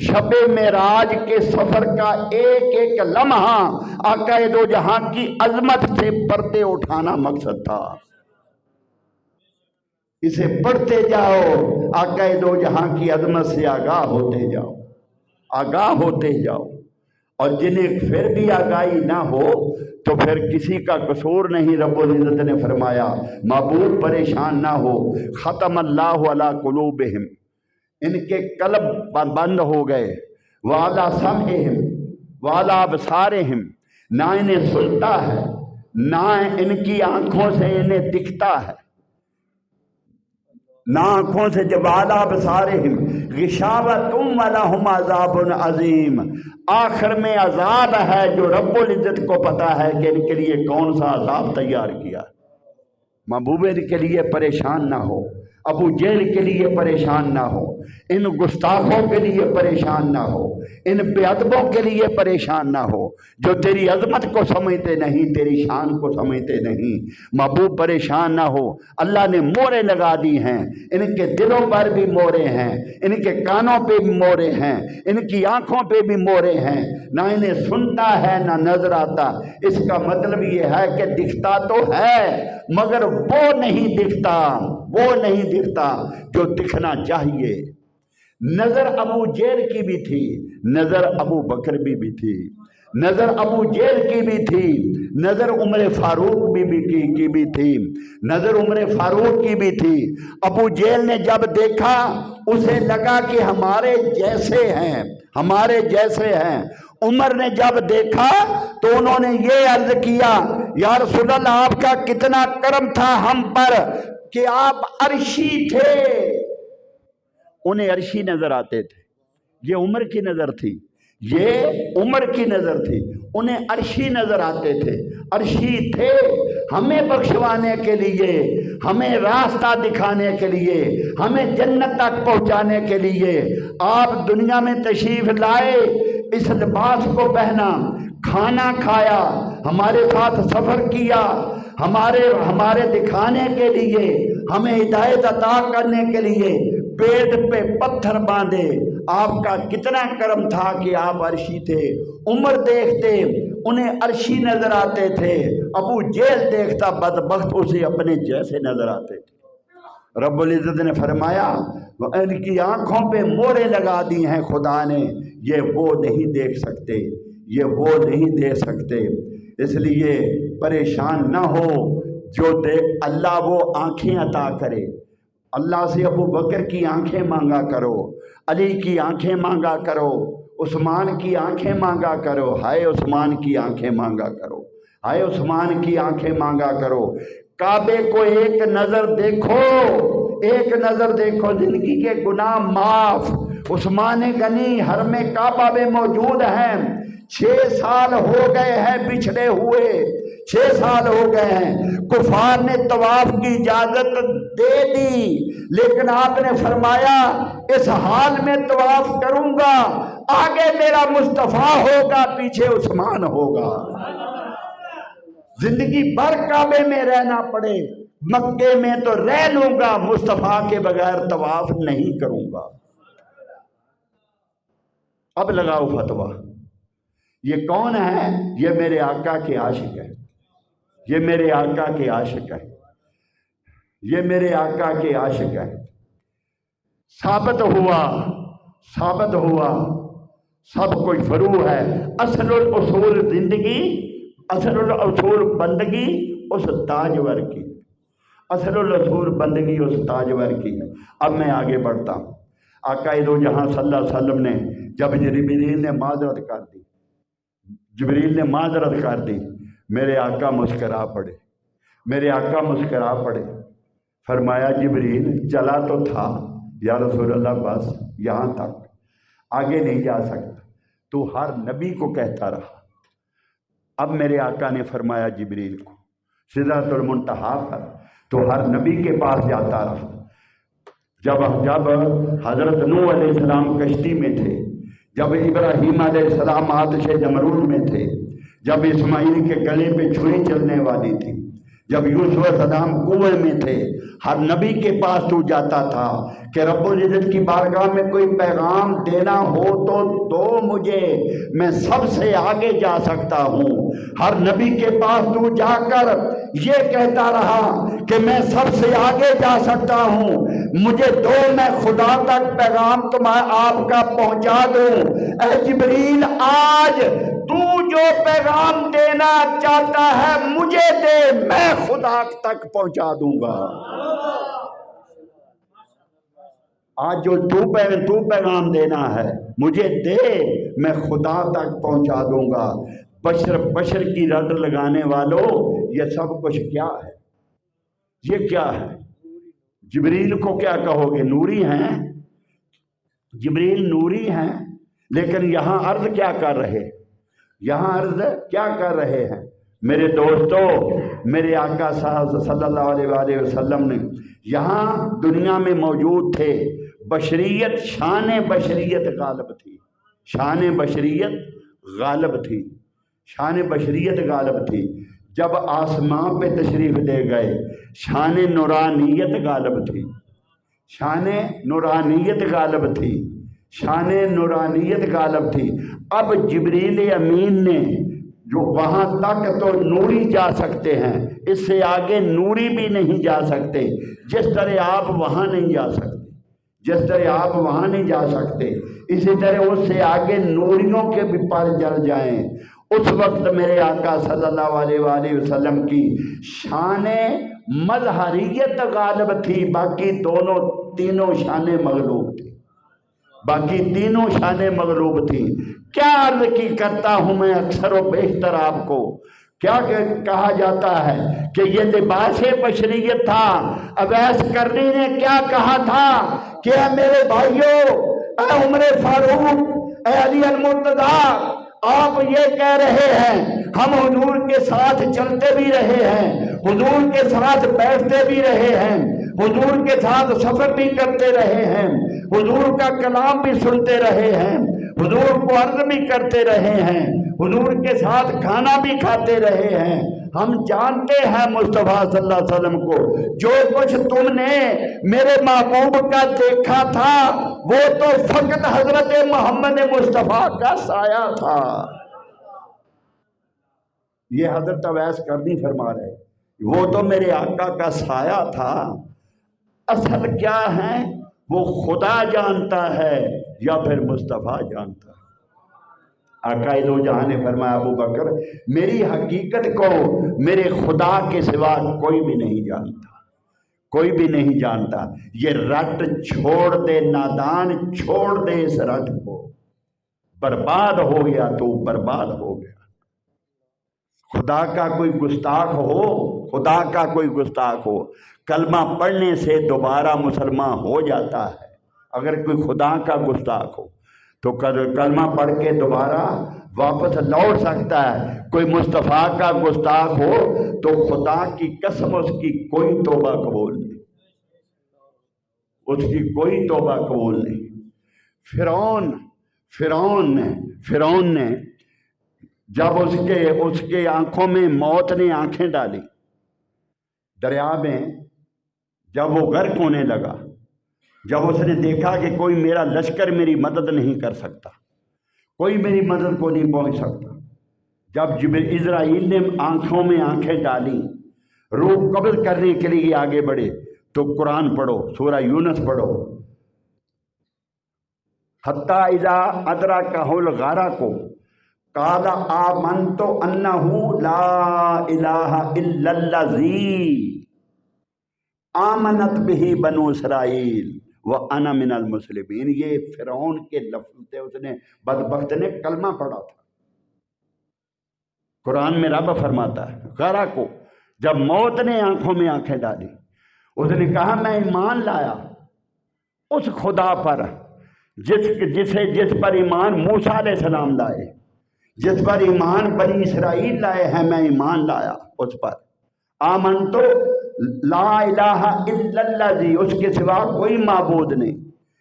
شب معراج کے سفر کا ایک ایک لمحہ آقا دو جہاں کی عظمت سے پردے اٹھانا مقصد تھا۔ اسے پڑھتے جاؤ، آقا دو جہاں کی عظمت سے آگاہ ہوتے جاؤ۔ اور جنہیں پھر بھی آگاہی نہ ہو تو پھر کسی کا قصور نہیں۔ رب العزت نے فرمایا محبوب پریشان نہ ہو، ختم اللہ علی قلوبہم، ان کے قلب بند ہو گئے، وعلی سمعہم وعلی ابصارہم، نہ انہیں سنتا ہے نہ ان کی آنکھوں سے انہیں دکھتا ہے، نہ آنکھوں سے، جب وعلی ابصارہم غشاوۃ ولہم عذاب عظیم، آخر میں عذاب ہے جو رب العزت کو پتا ہے کہ ان کے لیے کون سا عذاب تیار کیا۔ محبوب ان کے لیے پریشان نہ ہو، ابو جہل کے لیے پریشان نہ ہو، ان گستاخوں کے لیے پریشان نہ ہو، ان بے ادبوں کے لیے پریشان نہ ہو جو تیری عظمت کو سمجھتے نہیں، تیری شان کو سمجھتے نہیں۔ محبوب پریشان نہ ہو، اللہ نے مورے لگا دی ہیں، ان کے دلوں پر بھی مورے ہیں، ان کے کانوں پہ بھی مورے ہیں، ان کی آنکھوں پہ بھی مورے ہیں، نہ انہیں سنتا ہے نہ نظر آتا۔ اس کا مطلب یہ ہے کہ دکھتا تو ہے مگر وہ نہیں دکھتا، وہ نہیں دکھتا جو دکھنا چاہیے۔ نظر ابو جہل کی بھی تھی، نظر ابو بکر بھی تھی، نظر ابو جہل کی بھی تھی، نظر عمر فاروق کی بھی تھی، نظر عمر فاروق کی بھی تھی۔ ابو جہل نے جب دیکھا اسے لگا کہ ہمارے جیسے ہیں، ہمارے جیسے ہیں۔ عمر نے جب دیکھا تو انہوں نے یہ عرض کیا یا رسول اللہ آپ کا کتنا کرم تھا ہم پر کہ آپ عرشی تھے۔ انہیں عرشی نظر آتے تھے، یہ عمر کی نظر تھی، یہ عمر کی نظر تھی، انہیں عرشی نظر آتے تھے، عرشی تھے ہمیں بخشوانے کے لیے، ہمیں راستہ دکھانے کے لیے، ہمیں جنت تک پہنچانے کے لیے۔ آپ دنیا میں تشریف لائے، اس لباس کو پہنا، کھانا کھایا، ہمارے ساتھ سفر کیا، ہمارے دکھانے کے لیے، ہمیں ہدایت عطا کرنے کے لیے پیٹ پہ پتھر باندھے۔ آپ کا کتنا کرم تھا کہ آپ عرشی تھے۔ عمر دیکھتے انہیں عرشی نظر آتے تھے، ابو جہل دیکھتا بدبخت اسے اپنے جیسے نظر آتے تھے۔ رب العزت نے فرمایا ان کی آنکھوں پہ مورے لگا دی ہیں خدا نے، یہ وہ نہیں دیکھ سکتے، یہ وہ نہیں دیکھ سکتے۔ اس لیے پریشان نہ ہو، جو دے اللہ وہ آنکھیں عطا کرے۔ اللہ سے ابو بکر کی آنکھیں مانگا کرو، علی کی آنکھیں مانگا کرو، عثمان کی آنکھیں مانگا کرو، ہائے عثمان کی آنکھیں مانگا کرو، ہائے عثمان کی آنکھیں مانگا کرو۔ کعبے کو ایک نظر دیکھو، ایک نظر دیکھو، زندگی کے گناہ معاف۔ عثمان غنی حرم کعبہ میں موجود ہیں، 6 سال ہو گئے ہیں بچھڑے ہوئے، 6 سال ہو گئے ہیں۔ کفار نے طواف کی اجازت دے دی لیکن آپ نے فرمایا اس حال میں طواف کروں گا، آگے میرا مصطفیٰ ہوگا، پیچھے عثمان ہوگا۔ زندگی بھر کعبے میں رہنا پڑے، مکے میں تو رہ لوں گا، مصطفیٰ کے بغیر طواف نہیں کروں گا۔ اب لگاؤ فتویٰ، یہ کون ہے؟ یہ میرے آقا کے عاشق ہے، یہ میرے آقا کے عاشق ہے، یہ میرے آقا کے عاشق ہے۔ ثابت ہوا سب کچھ فرو ہے۔ اصل الاصول زندگی، اصل الاصول بندگی اس تاجور کی، اصل الاصول بندگی اس تاجور کی ہے۔ اب میں آگے بڑھتا ہوں۔ آقا دو جہاں صلی اللہ علیہ وسلم نے جب جبریل نے معذرت کر دی، جبریل نے معذرت کر دی، میرے آقا مسکرا پڑے، میرے آقا مسکرا پڑے۔ فرمایا جبریل چلا تو تھا یا رسول اللہ، بس یہاں تک، آگے نہیں جا سکتا، تو ہر نبی کو کہتا رہا۔ اب میرے آقا نے فرمایا جبریل کو سدرۃ المنتہا پر، تو ہر نبی کے پاس جاتا رہا۔ جب حضرت نوح علیہ السلام کشتی میں تھے، جب ابراہیم علیہ السلام آتش نمرود میں تھے، جب اسماعیل کے گلے پہ چھری چلنے والی تھی، جب یوسف علیہ السلام کنویں میں تھے، ہر نبی کے پاس تو جاتا تھا کہ رب العزت کی بارگاہ میں کوئی پیغام دینا ہو تو دو مجھے، میں سب سے آگے جا سکتا ہوں۔ ہر نبی کے پاس تو جا کر یہ کہتا رہا کہ میں سب سے آگے جا سکتا ہوں، مجھے دو، میں خدا تک پیغام آپ کا پہنچا دوں۔ اے جبریل آج جو پیغام دینا چاہتا ہے مجھے دے، میں خدا تک پہنچا دوں گا۔ آج جو تو پیغام دینا ہے مجھے دے، میں خدا تک پہنچا دوں گا۔ بشر کی رد لگانے والوں، یہ سب کچھ کیا ہے؟ یہ کیا ہے؟ جبریل کو کیا کہو گے؟ نوری ہیں، جبریل نوری ہیں، لیکن یہاں عرض کیا کر رہے؟ یہاں عرض کیا کر رہے ہیں؟ میرے دوستو، میرے آقا صاحب صلی اللہ علیہ وآلہ وسلم نے یہاں دنیا میں موجود تھے، بشریت، شان بشریت غالب تھی، شان بشریت غالب تھی، شان بشریت غالب تھی۔ جب آسمان پہ تشریف لے گئے، شان نورانیت غالب تھی، شان نورانیت غالب تھی، شان نورانیت غالب تھی۔ اب جبریل امین نے جو وہاں تک تو نوری جا سکتے ہیں، اس سے آگے نوری بھی نہیں جا سکتے۔ جس طرح آپ وہاں نہیں جا سکتے، جس طرح آپ وہاں نہیں جا سکتے، اسی طرح اس سے آگے نوریوں کے بھی پر جل جائیں۔ اس وقت میرے آقا صلی اللہ علیہ وآلہ وسلم کی شان مظہریت غالب تھی، باقی تینوں شانیں مغلوب تھی، باقی تینوں شانیں مغلوب تھی۔ کیا عرض کی کرتا ہوں میں اکثر و بیشتر آپ کو، کیا کہا جاتا ہے کہ یہ لباس بشریت تھا۔ اویس کرنی نے کیا کہا تھا کہ اے میرے بھائیوں، اے عمر فاروق، اے علی المرتضیٰ، آپ یہ کہہ رہے ہیں ہم حضور کے ساتھ چلتے بھی رہے ہیں، حضور کے ساتھ بیٹھتے بھی رہے ہیں، حضور کے ساتھ سفر بھی کرتے رہے ہیں، حضور کا کلام بھی سنتے رہے ہیں، حضور کو عرض بھی کرتے رہے ہیں، حضور کے ساتھ کھانا بھی کھاتے رہے ہیں۔ ہم جانتے ہیں مصطفیٰ صلی اللہ علیہ وسلم کو، جو کچھ تم نے میرے محبوب کا دیکھا تھا وہ تو فقط حضرت محمد مصطفیٰ کا سایہ تھا۔ یہ حضرت اویس کرنی فرما رہے، وہ تو میرے آقا کا سایہ تھا۔ اصل کیا ہے وہ خدا جانتا ہے یا پھر مصطفیٰ جانتا ہے۔ آقا دو جہاں نے فرمایا ابو بکر، میری حقیقت کو میرے خدا کے سوا کوئی بھی نہیں جانتا، کوئی بھی نہیں جانتا۔ یہ رٹ چھوڑ دے نادان، چھوڑ دے اس رٹ کو، برباد ہو گیا تو برباد ہو گیا۔ خدا کا کوئی گستاخ ہو، خدا کا کوئی گستاخ ہو، کلمہ پڑھنے سے دوبارہ مسلمان ہو جاتا ہے۔ اگر کوئی خدا کا گستاخ ہو تو کلمہ پڑھ کے دوبارہ واپس لوٹ سکتا ہے۔ کوئی مصطفیٰ کا گستاخ ہو تو خدا کی قسم اس کی کوئی توبہ قبول نہیں، اس کی کوئی توبہ قبول نہیں۔ فرعون نے جب اس کے آنکھوں میں موت نے آنکھیں ڈالی دریا میں، جب وہ غرق ہونے لگا، جب اس نے دیکھا کہ کوئی میرا لشکر میری مدد نہیں کر سکتا، کوئی میری مدد کو نہیں پہنچ سکتا، جب اسرائیل نے آنکھوں میں آنکھیں ڈالی، روح قبض کرنے کے لیے آگے بڑھے، تو قرآن پڑھو، سورہ یونس پڑھو، حتیٰ اذا ادرکہ الغرق کو قال آمنت انہ لا الہ الا الذی آمنت بہ بنو اسرائیل وَأَنَا مِنَ الْمُسْلِمِينَ۔ یہ فرعون کے لفظ تھے، اس نے بدبخت نے کلمہ پڑھا تھا۔ قرآن میں رب فرماتا ہے غرا کو جب موت نے آنکھوں میں آنکھیں ڈالی، اس نے کہا میں ایمان لایا اس خدا پر جس پر ایمان موسیٰ علیہ السلام لائے، جس پر ایمان بنی اسرائیل لائے ہیں، میں ایمان لایا اس پر۔ آمن تو لا الہ الا الذی، اس کے سوا کوئی معبود نہیں،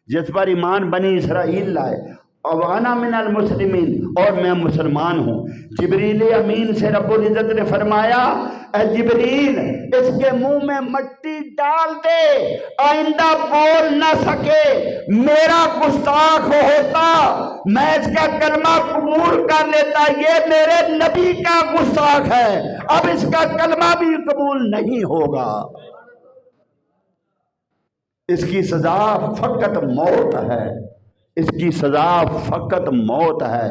جس پر ایمان بنی اسرائیل لائے، وانا من المسلمین، اور میں مسلمان ہوں۔ جبریل امین سے رب العزت نے فرمایا اے جبریل اس کے منہ میں مٹی ڈال دے، آئندہ بول نہ سکے، میرا گستاخ ہوتا میں اس کا کلمہ قبول کر لیتا، یہ میرے نبی کا گستاخ ہے، اب اس کا کلمہ بھی قبول نہیں ہوگا، اس کی سزا فقط موت ہے، اس کی سزا فقط موت ہے۔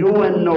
UNO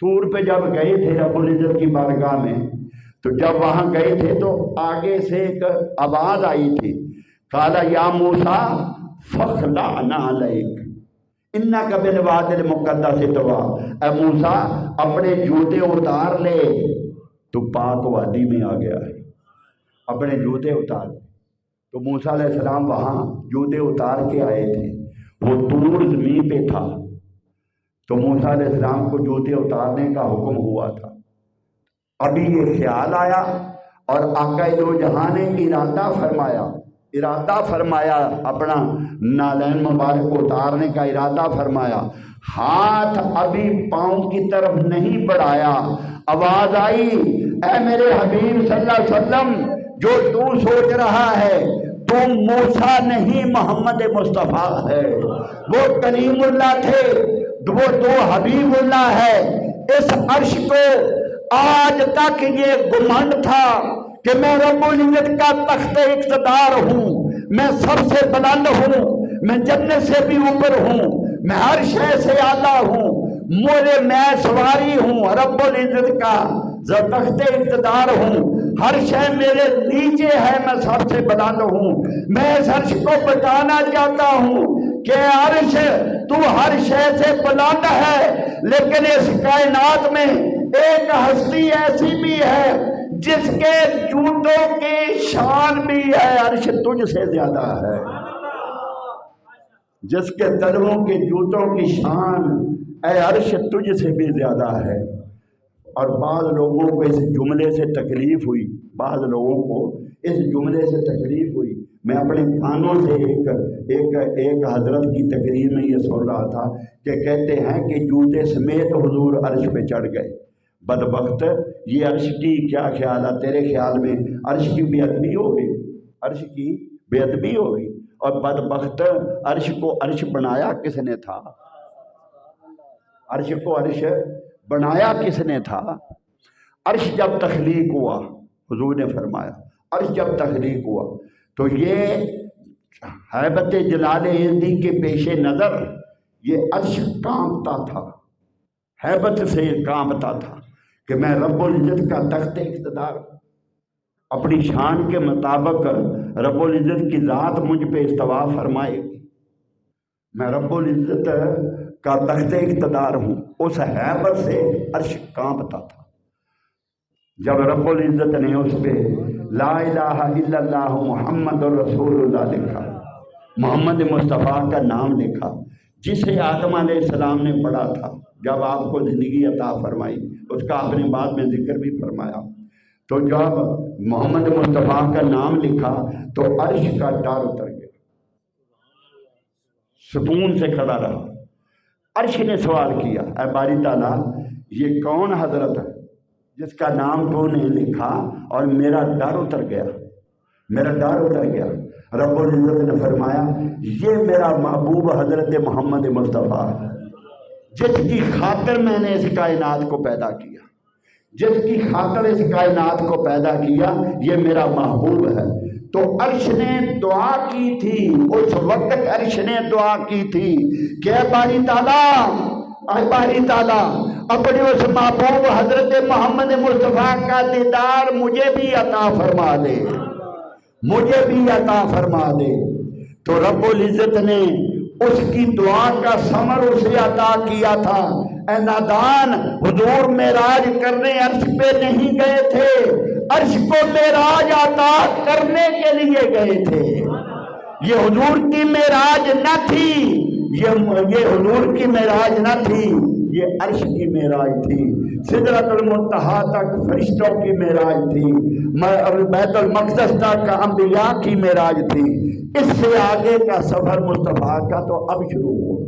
طور پہ جب گئے تھے رب العزت کی بارگاہ میں، تو جب وہاں گئے تھے تو آگے سے ایک آواز آئی تھی، قال یا موسیٰ فاخلعنا علیک انک بالوادی المقدس طویٰ، اے موسیٰ اپنے جوتے اتار لے، تو پاک وادی میں آ گیا ہے، اپنے جوتے اتار لے۔ تو موسیٰ علیہ السلام وہاں جوتے اتار کے آئے تھے، وہ طور زمین پہ تھا، تو موسیٰ علیہ السلام کو جوتے اتارنے کا حکم ہوا تھا۔ ابھی یہ خیال آیا اور آقا دو جہاں نے ارادہ فرمایا اپنا نالین مبارک اتارنے کا ارادہ فرمایا، ہاتھ ابھی پاؤں کی طرف نہیں بڑھایا، آواز آئی، اے میرے حبیب صلی اللہ علیہ وسلم، جو تو سوچ رہا ہے تو موسیٰ نہیں محمد مصطفیٰ ہے، وہ کلیم اللہ تھے، وہ تو حبیب اللہ ہے۔ اس عرش کو آج تک یہ گمنڈ تھا کہ میں رب العزت کا تخت اقتدار ہوں، میں سب سے بلند ہوں، میں جنت سے بھی اوپر ہوں، میں ہر شے سے اعلیٰ ہوں، میں سواری ہوں رب العزت کا، تخت اقتدار ہوں، ہر شے میرے نیچے ہے، میں سب سے بلند ہوں۔ میں اس عرش کو بتانا چاہتا ہوں کہ عرش تو ہر شے سے بلند ہے، لیکن اس کائنات میں ایک ہستی ایسی بھی ہے جس کے جوتوں کی شان بھی ہے، عرش تجھ سے زیادہ ہے، جس کے قدموں کے جوتوں کی شان اے عرش تجھ سے بھی زیادہ ہے۔ اور بعض لوگوں کو اس جملے سے تکلیف ہوئی، بعض لوگوں کو اس جملے سے تکلیف ہوئی۔ میں اپنے کانوں سے ایک حضرت کی تقریر میں یہ سن رہا تھا کہ کہتے ہیں کہ جوتے سمیت حضور عرش پہ چڑھ گئے۔ بدبخت، یہ عرش کی کیا خیال ہے تیرے خیال میں؟ عرش کی بے ادبی ہوگی، عرش کی بے ادبی ہوگی۔ اور بدبخت، عرش کو عرش بنایا کس نے تھا؟ عرش کو عرش بنایا کس نے تھا؟ عرش جب تخلیق ہوا، حضور نے فرمایا عرش جب تخلیق ہوا تو یہ ہیبت جلال عزتی کے پیش نظر یہ عرش کانپتا تھا، ہیبت سے کانپتا تھا کہ میں رب العزت کا تخت اقتدار، اپنی شان کے مطابق رب العزت کی ذات مجھ پہ استوا فرمائے گی، میں رب العزت کا تخت اقتدار ہوں۔ اس ہیبت سے عرش کانپتا تھا۔ جب رب العزت نے اس پہ لا الہ الا اللہ محمد رسول اللہ لکھا، محمد مصطفیٰ کا نام لکھا، جسے آدم علیہ السلام نے پڑھا تھا جب آپ کو زندگی عطا فرمائی، اس کا آپ نے بعد میں ذکر بھی فرمایا، تو جب محمد مصطفیٰ کا نام لکھا تو عرش کا ڈر اتر گیا، سکون سے کھڑا رہا۔ عرش نے سوال کیا، اے باری تعالیٰ یہ کون حضرت ہے جس کا نام تو نے لکھا اور میرا ڈر اتر گیا، میرا ڈر اتر گیا۔ رب العزت نے فرمایا یہ میرا محبوب حضرت محمد مصطفیٰ ہے، جس کی خاطر میں نے اس کائنات کو پیدا کیا، جس کی خاطر اس کائنات کو پیدا کیا، یہ میرا محبوب ہے۔ تو عرش نے دعا کی تھی، اس وقت عرش نے دعا کی تھی کہ اے باری تعالیٰ، اے باری تعالیٰ اپنے اس محبوب حضرت محمد مصطفیٰ کا دیدار مجھے بھی عطا فرما دے، مجھے بھی عطا فرما دے۔ تو رب العزت نے اس کی دعا کا ثمر اسے عطا کیا تھا۔ اے نادان، حضور معراج کرنے عرش پہ نہیں گئے تھے، عرش کو معراج عطا کرنے کے لیے گئے تھے۔ یہ حضور کی معراج نہ تھی، یہ حضور کی معراج نہ تھی، یہ عرش کی معراج تھی، سدرۃ المنتہا تک فرشتوں کی معراج تھی، بیت المقدس تک انبیاء کی معراج تھی۔ اس سے آگے کا سفر مصطفیٰ کا تو اب شروع ہوا،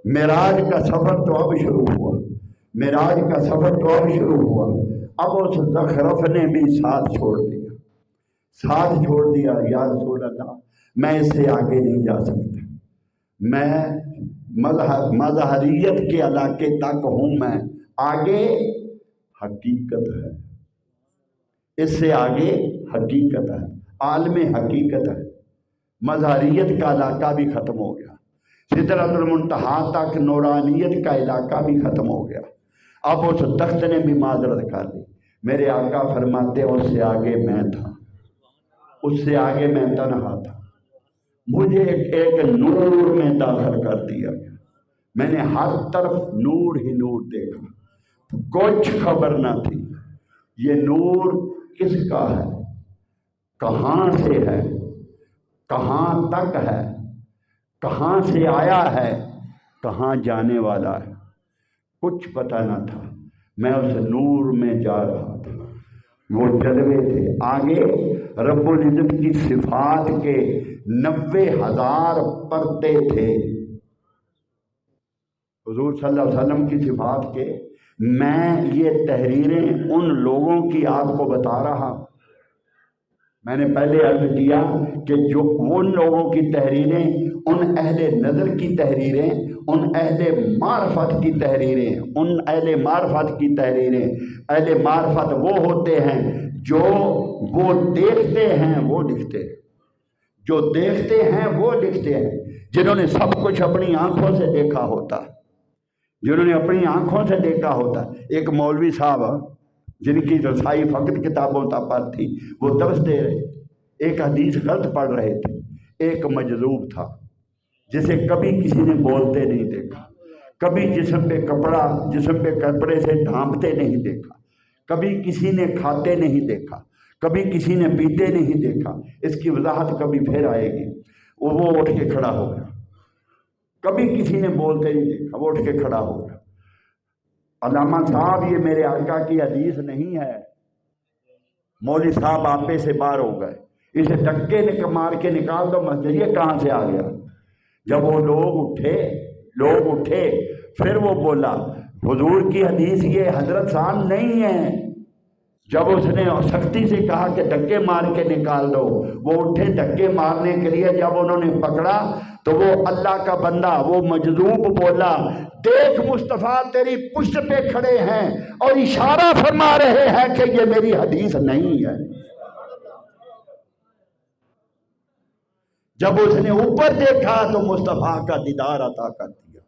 معراج کا سفر تو اب شروع ہوا، معراج کا سفر تو اب شروع ہوا۔ اب اس زخرف نے بھی ساتھ چھوڑ دیا، ساتھ چھوڑ دیا، یا رسول اللہ میں اس سے آگے نہیں جا سکتا، میں مظہریت کے علاقے تک ہوں، میں آگے حقیقت ہے، اس سے آگے حقیقت ہے، عالم حقیقت ہے۔ مظہریت کا علاقہ بھی ختم ہو گیا، سدرۃ المنتہا تک نورانیت کا علاقہ بھی ختم ہو گیا، اب اس تخت نے بھی معذرت کر لی. میرے آقا فرماتے اس سے آگے میں تھا، اس سے آگے میں تنہا تھا، مجھے ایک نور میں داخل کر دیا گیا. میں نے ہر طرف نور ہی نور دیکھا، کچھ خبر نہ تھی یہ نور کس کا ہے، کہاں سے ہے، کہاں تک ہے، کہاں سے آیا ہے، کہاں جانے والا ہے، کچھ پتہ نہ تھا. میں اس نور میں جا رہا تھا، وہ جلوے تھے. آگے رب العزت کی صفات کے 90,000 پردے تھے. حضور صلی اللہ علیہ وسلم کی صفات کے. میں یہ تحریریں ان لوگوں کی آپ کو بتا رہا. میں نے پہلے عرض کیا کہ جو ان لوگوں کی تحریریں، ان اہل نظر کی تحریریں، ان اہل معرفت کی تحریریں، ان اہل معرفت کی تحریریں. اہل معرفت وہ ہوتے ہیں جو وہ دیکھتے ہیں وہ لکھتے ہیں، جو دیکھتے ہیں وہ لکھتے ہیں، جنہوں نے سب کچھ اپنی آنکھوں سے دیکھا ہوتا ہے، جنہوں نے اپنی آنکھوں سے دیکھا ہوتا ہے. ایک مولوی صاحب جن کی رسائی فقط کتابوں پر تھی، وہ درس دے رہے، ایک حدیث غلط پڑھ رہے تھے. ایک مجذوب تھا جسے کبھی کسی نے بولتے نہیں دیکھا، کبھی جسم پہ کپڑے سے ڈھانپتے نہیں دیکھا، کبھی کسی نے کھاتے نہیں دیکھا، کبھی کسی نے پیتے نہیں دیکھا. اس کی وضاحت کبھی پھر آئے گی. وہ اٹھ کے کھڑا ہو گیا. کبھی کسی نے بولتے نہیں دیکھا، وہ اٹھ کے کھڑا ہو گیا. علامہ صاحب یہ میرے آقا کی حدیث نہیں ہے. مولوی صاحب آپے سے باہر ہو گئے، اسے ڈکے مار کے نکال دو مسجد. یہ کہاں سے آ گیا؟ جب وہ لوگ اٹھے پھر وہ بولا حضور کی حدیث یہ حضرت صاحب نہیں ہے. جب اس نے سختی سے کہا کہ دھکے مار کے نکال دو، وہ اٹھے دھکے مارنے کے لیے. جب انہوں نے پکڑا تو وہ اللہ کا بندہ، وہ مجذوب بولا دیکھ مصطفیٰ تیری پشت پہ کھڑے ہیں اور اشارہ فرما رہے ہیں کہ یہ میری حدیث نہیں ہے. جب اس نے اوپر دیکھا تو مصطفیٰ کا دیدار عطا کر دیا.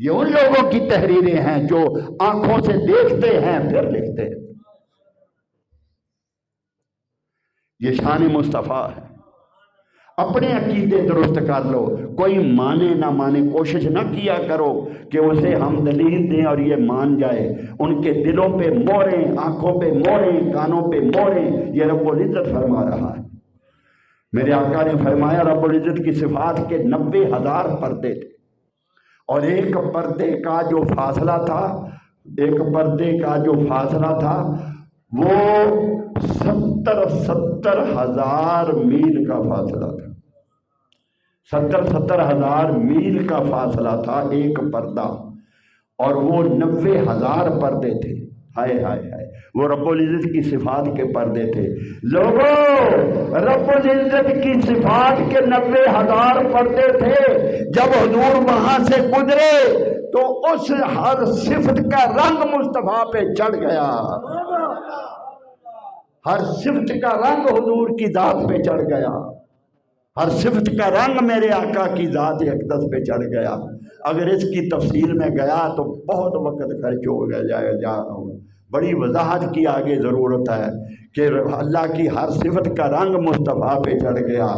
یہ ان لوگوں کی تحریریں ہیں جو آنکھوں سے دیکھتے ہیں پھر لکھتے ہیں. یہ شان مصطفیٰ ہے. اپنے عقیدے درست کر لو، کوئی مانے نہ مانے کوشش نہ کیا کرو کہ اسے ہم دلیل دیں اور یہ مان جائے. ان کے دلوں پہ موریں، آنکھوں پہ موریں، کانوں پہ موریں. یہ رب العزت فرما رہا ہے. میرے آقا نے فرمایا رب العزت کی صفات کے 90,000 پردے تھے، اور ایک پردے کا جو فاصلہ تھا وہ 70,000 میل کا فاصلہ تھا. 70,000 میل کا فاصلہ تھا ایک پردہ، اور وہ 90,000 پردے تھے. ہائے ہائے ہائے، وہ رب العزت کی صفات کے پردے تھے. لوگوں، رب العزت کی صفات کے 90,000 پردے تھے. جب حضور وہاں سے گزرے تو اس ہر صفت کا رنگ مصطفیٰ پہ چڑھ گیا. ہر صفت کا رنگ حضور کی ذات پہ چڑھ گیا. ہر صفت کا رنگ میرے آقا کی ذات اقدس پہ چڑھ گیا. اگر اس کی تفصیل میں گیا تو بہت وقت خرچ ہو گیا. بڑی وضاحت کی آگے ضرورت ہے کہ اللہ کی ہر صفت کا رنگ مصطفیٰ پہ چڑھ گیا.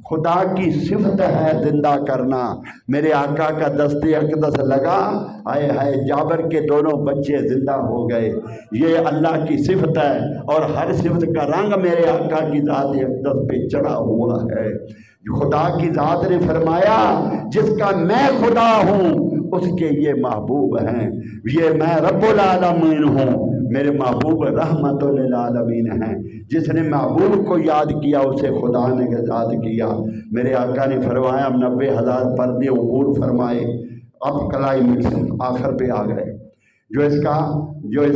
خدا کی صفت ہے زندہ کرنا. میرے آقا کا دست اقدس لگا، ہائے ہائے جابر کے دونوں بچے زندہ ہو گئے. یہ اللہ کی صفت ہے، اور ہر صفت کا رنگ میرے آقا کی ذات اقدس پہ چڑھا ہوا ہے. خدا کی ذات نے فرمایا جس کا میں خدا ہوں اس کے یہ محبوب ہیں. یہ میں رب العالمین ہوں، میرے محبوب رحمت للعالمین ہیں. جس نے محبوب کو یاد کیا اسے خدا نے یاد کیا. میرے آقا نے فرمایا 90,000 پردے عبور فرمائے. اب کلائمیکس آخر پہ آ گئے، جو اس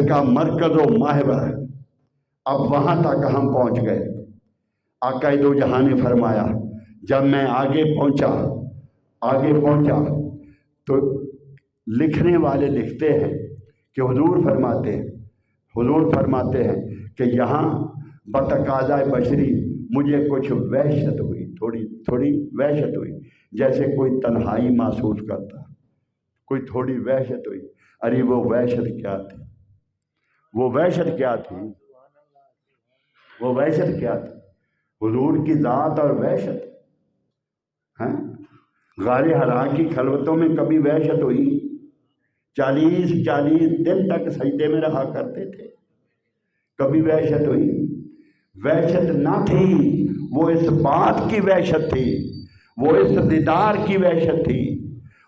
کا مرکز و محور ہے. اب وہاں تک ہم پہنچ گئے. آقا دو جہاں نے فرمایا جب میں آگے پہنچا تو لکھنے والے لکھتے ہیں کہ حضور فرماتے ہیں کہ یہاں بتقاضۂ بشری مجھے کچھ وحشت ہوئی، تھوڑی وحشت ہوئی، جیسے کوئی تنہائی محسوس کرتا، کوئی تھوڑی وحشت ہوئی. ارے وہ وحشت کیا تھی؟ وہ وحشت کیا تھی؟ وہ وحشت کیا تھی؟ حضور کی ذات اور وحشت. ہیں غار حرا کی خلوتوں میں کبھی وحشت ہوئی؟ 40 دن تک سجدے میں رہا کرتے تھے. کبھی وحشت ہوئی؟ وحشت نہ تھی، وہ اس بات کی وحشت تھی، وہ اس دیدار کی وحشت تھی.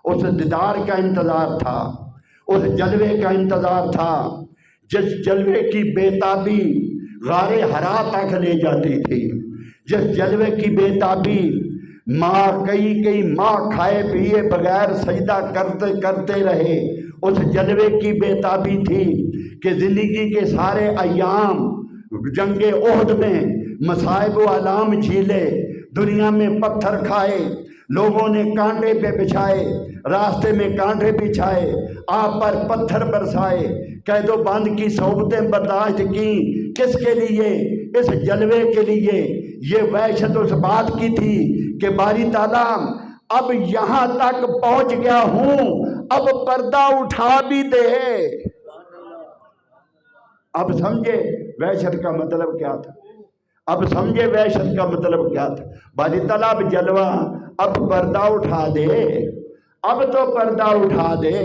اس دیدار کا انتظار تھا، اس جلوے کا انتظار تھا، جس جلوے کی بےتابی غار حرا تک لے جاتی تھی، جس جلوے کی بےتابی ماں کئی ماں کھائے پیے بغیر سجدہ کرتے کرتے رہے. اس جلوے کی بےتابی تھی کہ زندگی کے سارے ایام جنگ احد میں مصائب و آلام جھیلے، دنیا میں پتھر کھائے، لوگوں نے کانٹے پہ بچھائے، راستے میں کانٹے بچھائے، آپ پر پتھر برسائے، قید و بند کی صحبتیں برداشت کی. کس کے لیے؟ اس جلوے کے لیے. یہ وحشت اس بات کی تھی کہ باری تعالیٰ اب یہاں تک پہنچ گیا ہوں، اب پردہ اٹھا بھی دے. اب سمجھے وحشت کا مطلب کیا تھا؟ اب سمجھے وحشت کا مطلب کیا تھا؟ باری تعالیٰ اب جلوہ، اب پردہ اٹھا دے، اب تو پردہ اٹھا دے،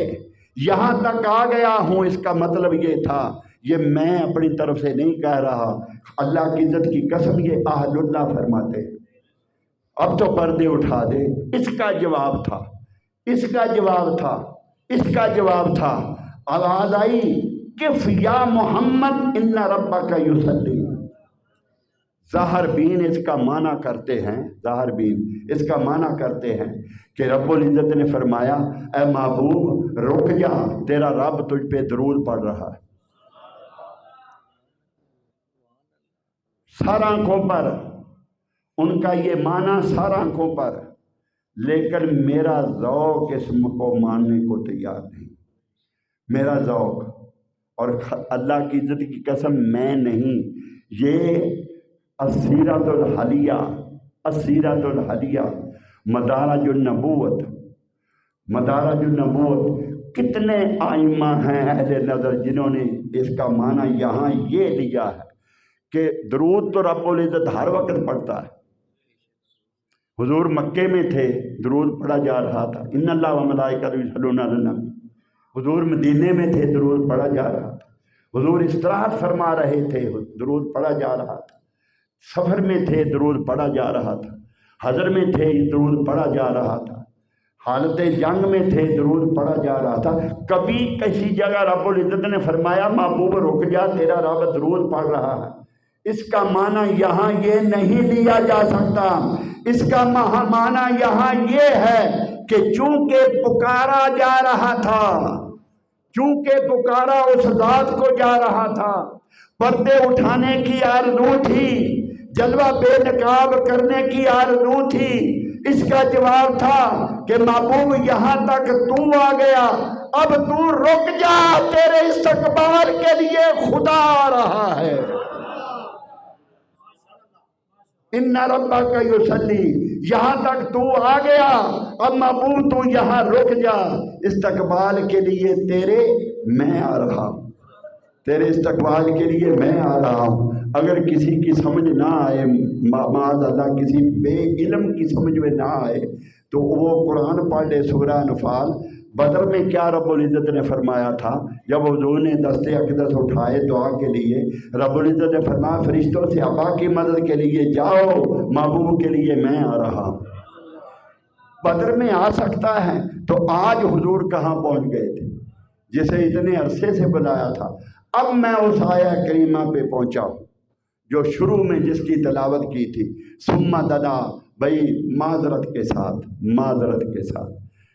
یہاں تک آ گیا ہوں. اس کا مطلب یہ تھا. یہ میں اپنی طرف سے نہیں کہہ رہا، اللہ کی عزت کی قسم یہ اہل اللہ فرماتے ہیں. اب تو پردے اٹھا دے. اس کا جواب تھا، اس کا جواب تھا، اس کا جواب تھا. آواز آئی کف یا محمد ان ربک یصلی. ظاہر بین اس کا معنی کرتے ہیں، ظاہر بین اس کا معنی کرتے ہیں کہ رب العزت نے فرمایا اے محبوب رک جا، تیرا رب تجھ پہ درود پڑھ رہا ہے. سر آنکھوں پر ان کا یہ معنی، سر آنکھوں پر، لیکن میرا ذوق اس کو ماننے کو تیار نہیں. میرا ذوق اور اللہ کی عزت کی قسم میں نہیں. یہ السیرۃ الحلیہ، السیرۃ الحلیہ، مدارج النبوت، مدارج النبوت. کتنے آئمہ ہیں اہل نظر جنہوں نے اس کا معنی یہاں یہ لیا ہے کہ درود تو رب العزت ہر وقت پڑھتا ہے. حضور مکے میں تھے، درود پڑھا جا رہا تھا، ان اللہ و ملائکتہ یصلون علی النبی. حضور مدینے میں تھے، درود پڑھا جا رہا تھا. حضور استراحت فرما رہے تھے، درود پڑھا جا رہا تھا. سفر میں تھے، درود پڑھا جا رہا تھا. حضر میں تھے، درود پڑھا جا رہا تھا. حالت جنگ میں تھے، درود پڑھا جا رہا تھا. کبھی کسی جگہ رب العزت نے فرمایا محبوب رک جا، تیرا رب درود پڑھ رہا ہے. اس کا معنی یہاں یہ نہیں لیا جا سکتا. اس کا معنی یہاں یہ ہے کہ چونکہ پکارا جا رہا تھا، چونکہ پکارا اس ذات کو جا رہا تھا، پردے اٹھانے کی آرزو تھی، جلوہ بے نقاب کرنے کی آرزو تھی. اس کا جواب تھا کہ محبوب یہاں تک تو آ گیا، اب تو رک جا، تیرے استقبال کے لیے خدا آ رہا ہے. ان ربک یصلی، یہاں تک تو آ گیا، اب محبوب تو یہاں رک جا، استقبال کے لیے تیرے میں آ رہا ہوں، تیرے استقبال کے لیے میں آ رہا ہوں. اگر کسی کی سمجھ نہ آئے، معاذ اللہ کسی بے علم کی سمجھ میں نہ آئے، تو وہ قرآن پڑھ لے سورہ انفال. بدر میں کیا رب العزت نے فرمایا تھا جب حضور نے دست اقدس اٹھائے دعا کے لیے؟ رب العزت نے فرمایا فرشتوں سے ابا کی مدد کے لیے جاؤ، محبوب کے لیے میں آ رہا ہوں. بدر میں آ سکتا ہے تو آج حضور کہاں پہنچ گئے تھے جسے اتنے عرصے سے بلایا تھا؟ اب میں اس آیہ کریمہ پہ پہنچا ہوں جو شروع میں جس کی تلاوت کی تھی. ثم دنا، بھائی معذرت کے ساتھ، معذرت کے ساتھ،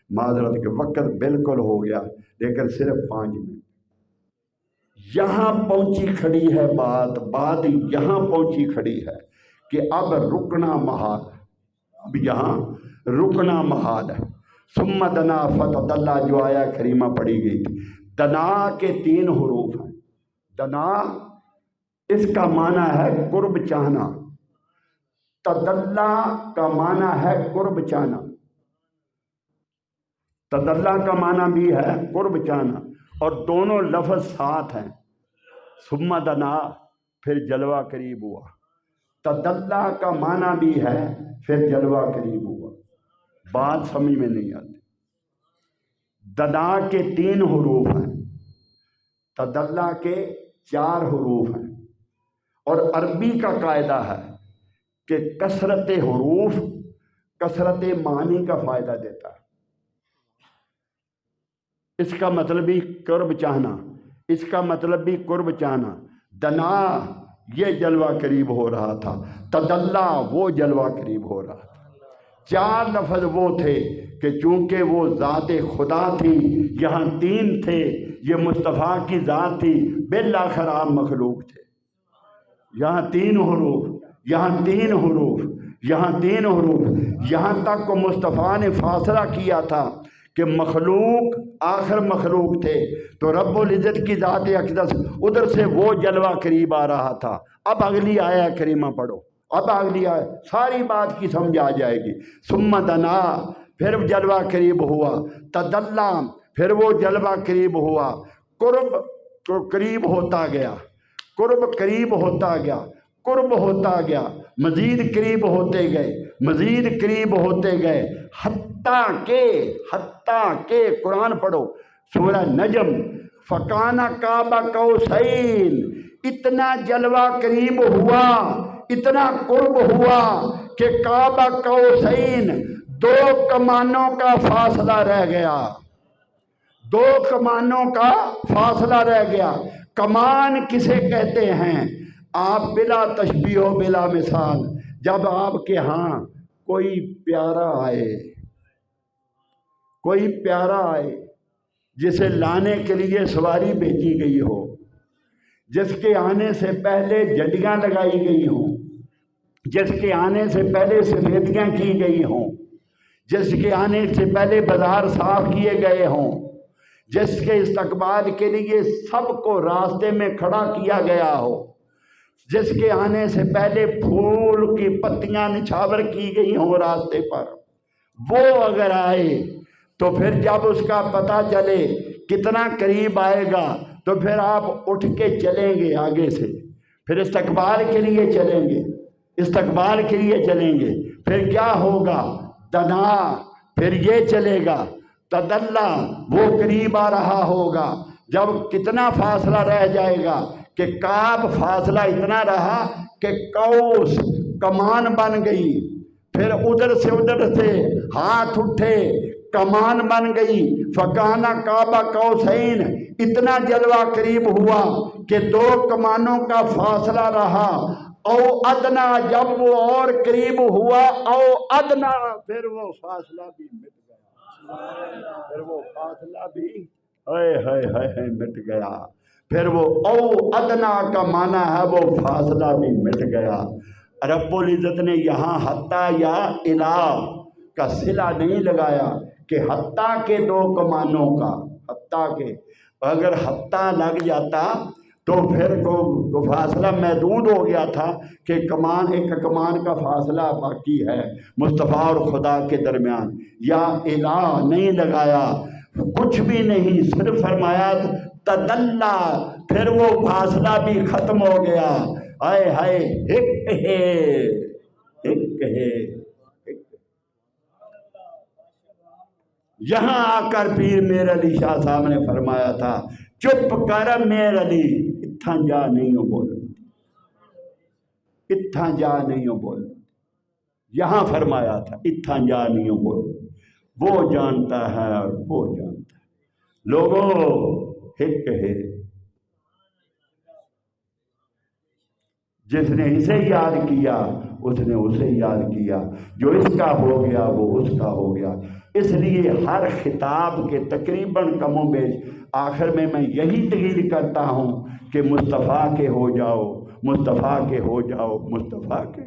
معذرت کے وقت بالکل ہو گیا، لیکن صرف 5 منٹ. یہاں پہنچی کھڑی ہے بات یہاں پہنچی کھڑی ہے کہ اب رکنا محال ہے. اب یہاں رکنا محال ہے. ثم دنا فتدلی جو آیا کریمہ پڑھی گئی تھی، دنا کے 3 حروف ہیں. دنا اس کا معنی ہے قرب چاہنا، تدلی کا معنی ہے قرب چاہنا. تدلّا کا معنی بھی ہے قرب چاہنا، اور دونوں لفظ ساتھ ہیں۔ ثم دنا، پھر جلوہ قریب ہوا۔ تدلّا کا معنی بھی ہے پھر جلوہ قریب ہوا۔ بات سمجھ میں نہیں آتی۔ دنا کے 3 حروف ہیں، تدلّا کے 4 حروف ہیں، اور عربی کا قاعدہ ہے کہ کثرت حروف کثرت معنی کا فائدہ دیتا ہے۔ اس کا مطلب بھی قرب چاہنا، اس کا مطلب بھی قرب چاہنا۔ دنا یہ جلوہ قریب ہو رہا تھا، تدلّا وہ جلوہ قریب ہو رہا تھا۔ 4 لفظ وہ تھے کہ چونکہ وہ ذات خدا تھی، یہاں 3 تھے، یہ مصطفیٰ کی ذات تھی، بالآخر آپ مخلوق تھے۔ یہاں 3 حروف، یہاں 3 حروف، یہاں 3 حروف، یہاں تک کہ مصطفیٰ نے فاصلہ کیا تھا کہ مخلوق آخر مخلوق تھے، تو رب العزت کی ذات اقدس ادھر سے وہ جلوہ قریب آ رہا تھا۔ اب اگلی آیہ کریمہ پڑھو، اب اگلی آیہ ساری بات کی سمجھ آ جائے گی۔ ثم دنا، پھر جلوہ قریب ہوا۔ تدلّا، پھر وہ جلوہ قریب ہوا۔ قرب تو قریب ہوتا گیا، قرب قریب ہوتا گیا، قرب ہوتا گیا، مزید قریب ہوتے گئے، مزید قریب ہوتے گئے، حتیٰ کہ قرآن پڑھو سورہ نجم، فکان قاب قوسین، اتنا جلوہ قریب ہوا، اتنا قرب ہوا کہ قاب قوسین 2 کمانوں کا فاصلہ رہ گیا، 2 کمانوں کا فاصلہ رہ گیا۔ کمان کسے کہتے ہیں؟ آپ بلا تشبیہ و بلا مثال، جب آپ کے ہاں کوئی پیارا آئے، کوئی پیارا آئے جسے لانے کے لیے سواری بھیجی گئی ہو، جس کے آنے سے پہلے جھنڈیاں لگائی گئی ہوں، جس کے آنے سے پہلے سفیدیاں کی گئی ہوں، جس کے آنے سے پہلے بازار صاف کیے گئے ہوں، جس کے استقبال کے لیے سب کو راستے میں کھڑا کیا گیا ہو، جس کے آنے سے پہلے پھول کی پتیاں نچھاور کی گئی ہوں راستے پر، وہ اگر آئے تو پھر جب اس کا پتہ چلے کتنا قریب آئے گا تو پھر آپ اٹھ کے چلیں گے آگے سے، پھر استقبال کے لیے چلیں گے، استقبال کے لیے چلیں گے۔ پھر کیا ہوگا؟ دنا، پھر یہ چلے گا۔ تدلّا، وہ قریب آ رہا ہوگا۔ جب کتنا فاصلہ رہ جائے گا کہ کعب فاصلہ اتنا رہا کہ قوس کمان بن گئی، پھر ادھر سے ہاتھ اٹھے، کمان بن گئی، فکانہ قاب قوسین، اتنا جلوہ قریب ہوا کہ 2 کمانوں کا فاصلہ رہا۔ او ادنا، جب وہ اور قریب ہوا، او ادنا، پھر وہ فاصلہ بھی مٹ گیا، پھر وہ فاصلہ بھی مٹ گیا، پھر وہ او ادنا کا معنی ہے وہ فاصلہ بھی مٹ گیا۔ رب العزت نے یہاں حتیٰ یا الی کا صلہ نہیں لگایا کہ حتیٰ کے 2 کمانوں کا، حتیٰ کے، اگر حتیٰ لگ جاتا تو پھر کو فاصلہ محدود ہو گیا تھا کہ ایک کمان کا فاصلہ باقی ہے مصطفیٰ اور خدا کے درمیان۔ یا الہ نہیں لگایا، کچھ بھی نہیں، صرف فرمایا تدلّا، پھر وہ فاصلہ بھی ختم ہو گیا۔ ہائے ہائے، ایک ہے۔ یہاں آ کر پیر میر علی شاہ صاحب نے فرمایا تھا، چپ کر میر علی، اتھاں جا نہیں ہو بول، اتھاں جا نہیں ہو بول۔ یہاں فرمایا تھا اتھاں جا نہیں ہو بول، وہ جانتا ہے اور وہ جانتا ہے۔ لوگوں، ایک ہے، جس نے اسے یاد کیا اس نے اسے یاد کیا، جو اس کا ہو گیا وہ اس کا ہو گیا۔ اس لیے ہر خطاب کے تقریباً کم و بیش آخر میں یہی تقریر کرتا ہوں کہ مصطفیٰ کے ہو جاؤ، مصطفیٰ کے ہو جاؤ، مصطفیٰ کے۔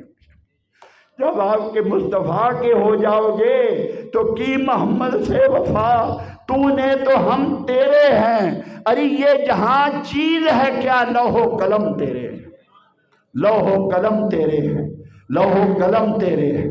جب آپ کے مصطفیٰ کے ہو جاؤ گے تو کی محمد سے وفا، تو نے تو ہم تیرے ہیں، ارے یہ جہاں چیز ہے کیا، لوح و قلم تیرے ہیں، لوح و قلم تیرے ہیں، لوح و قلم تیرے ہیں۔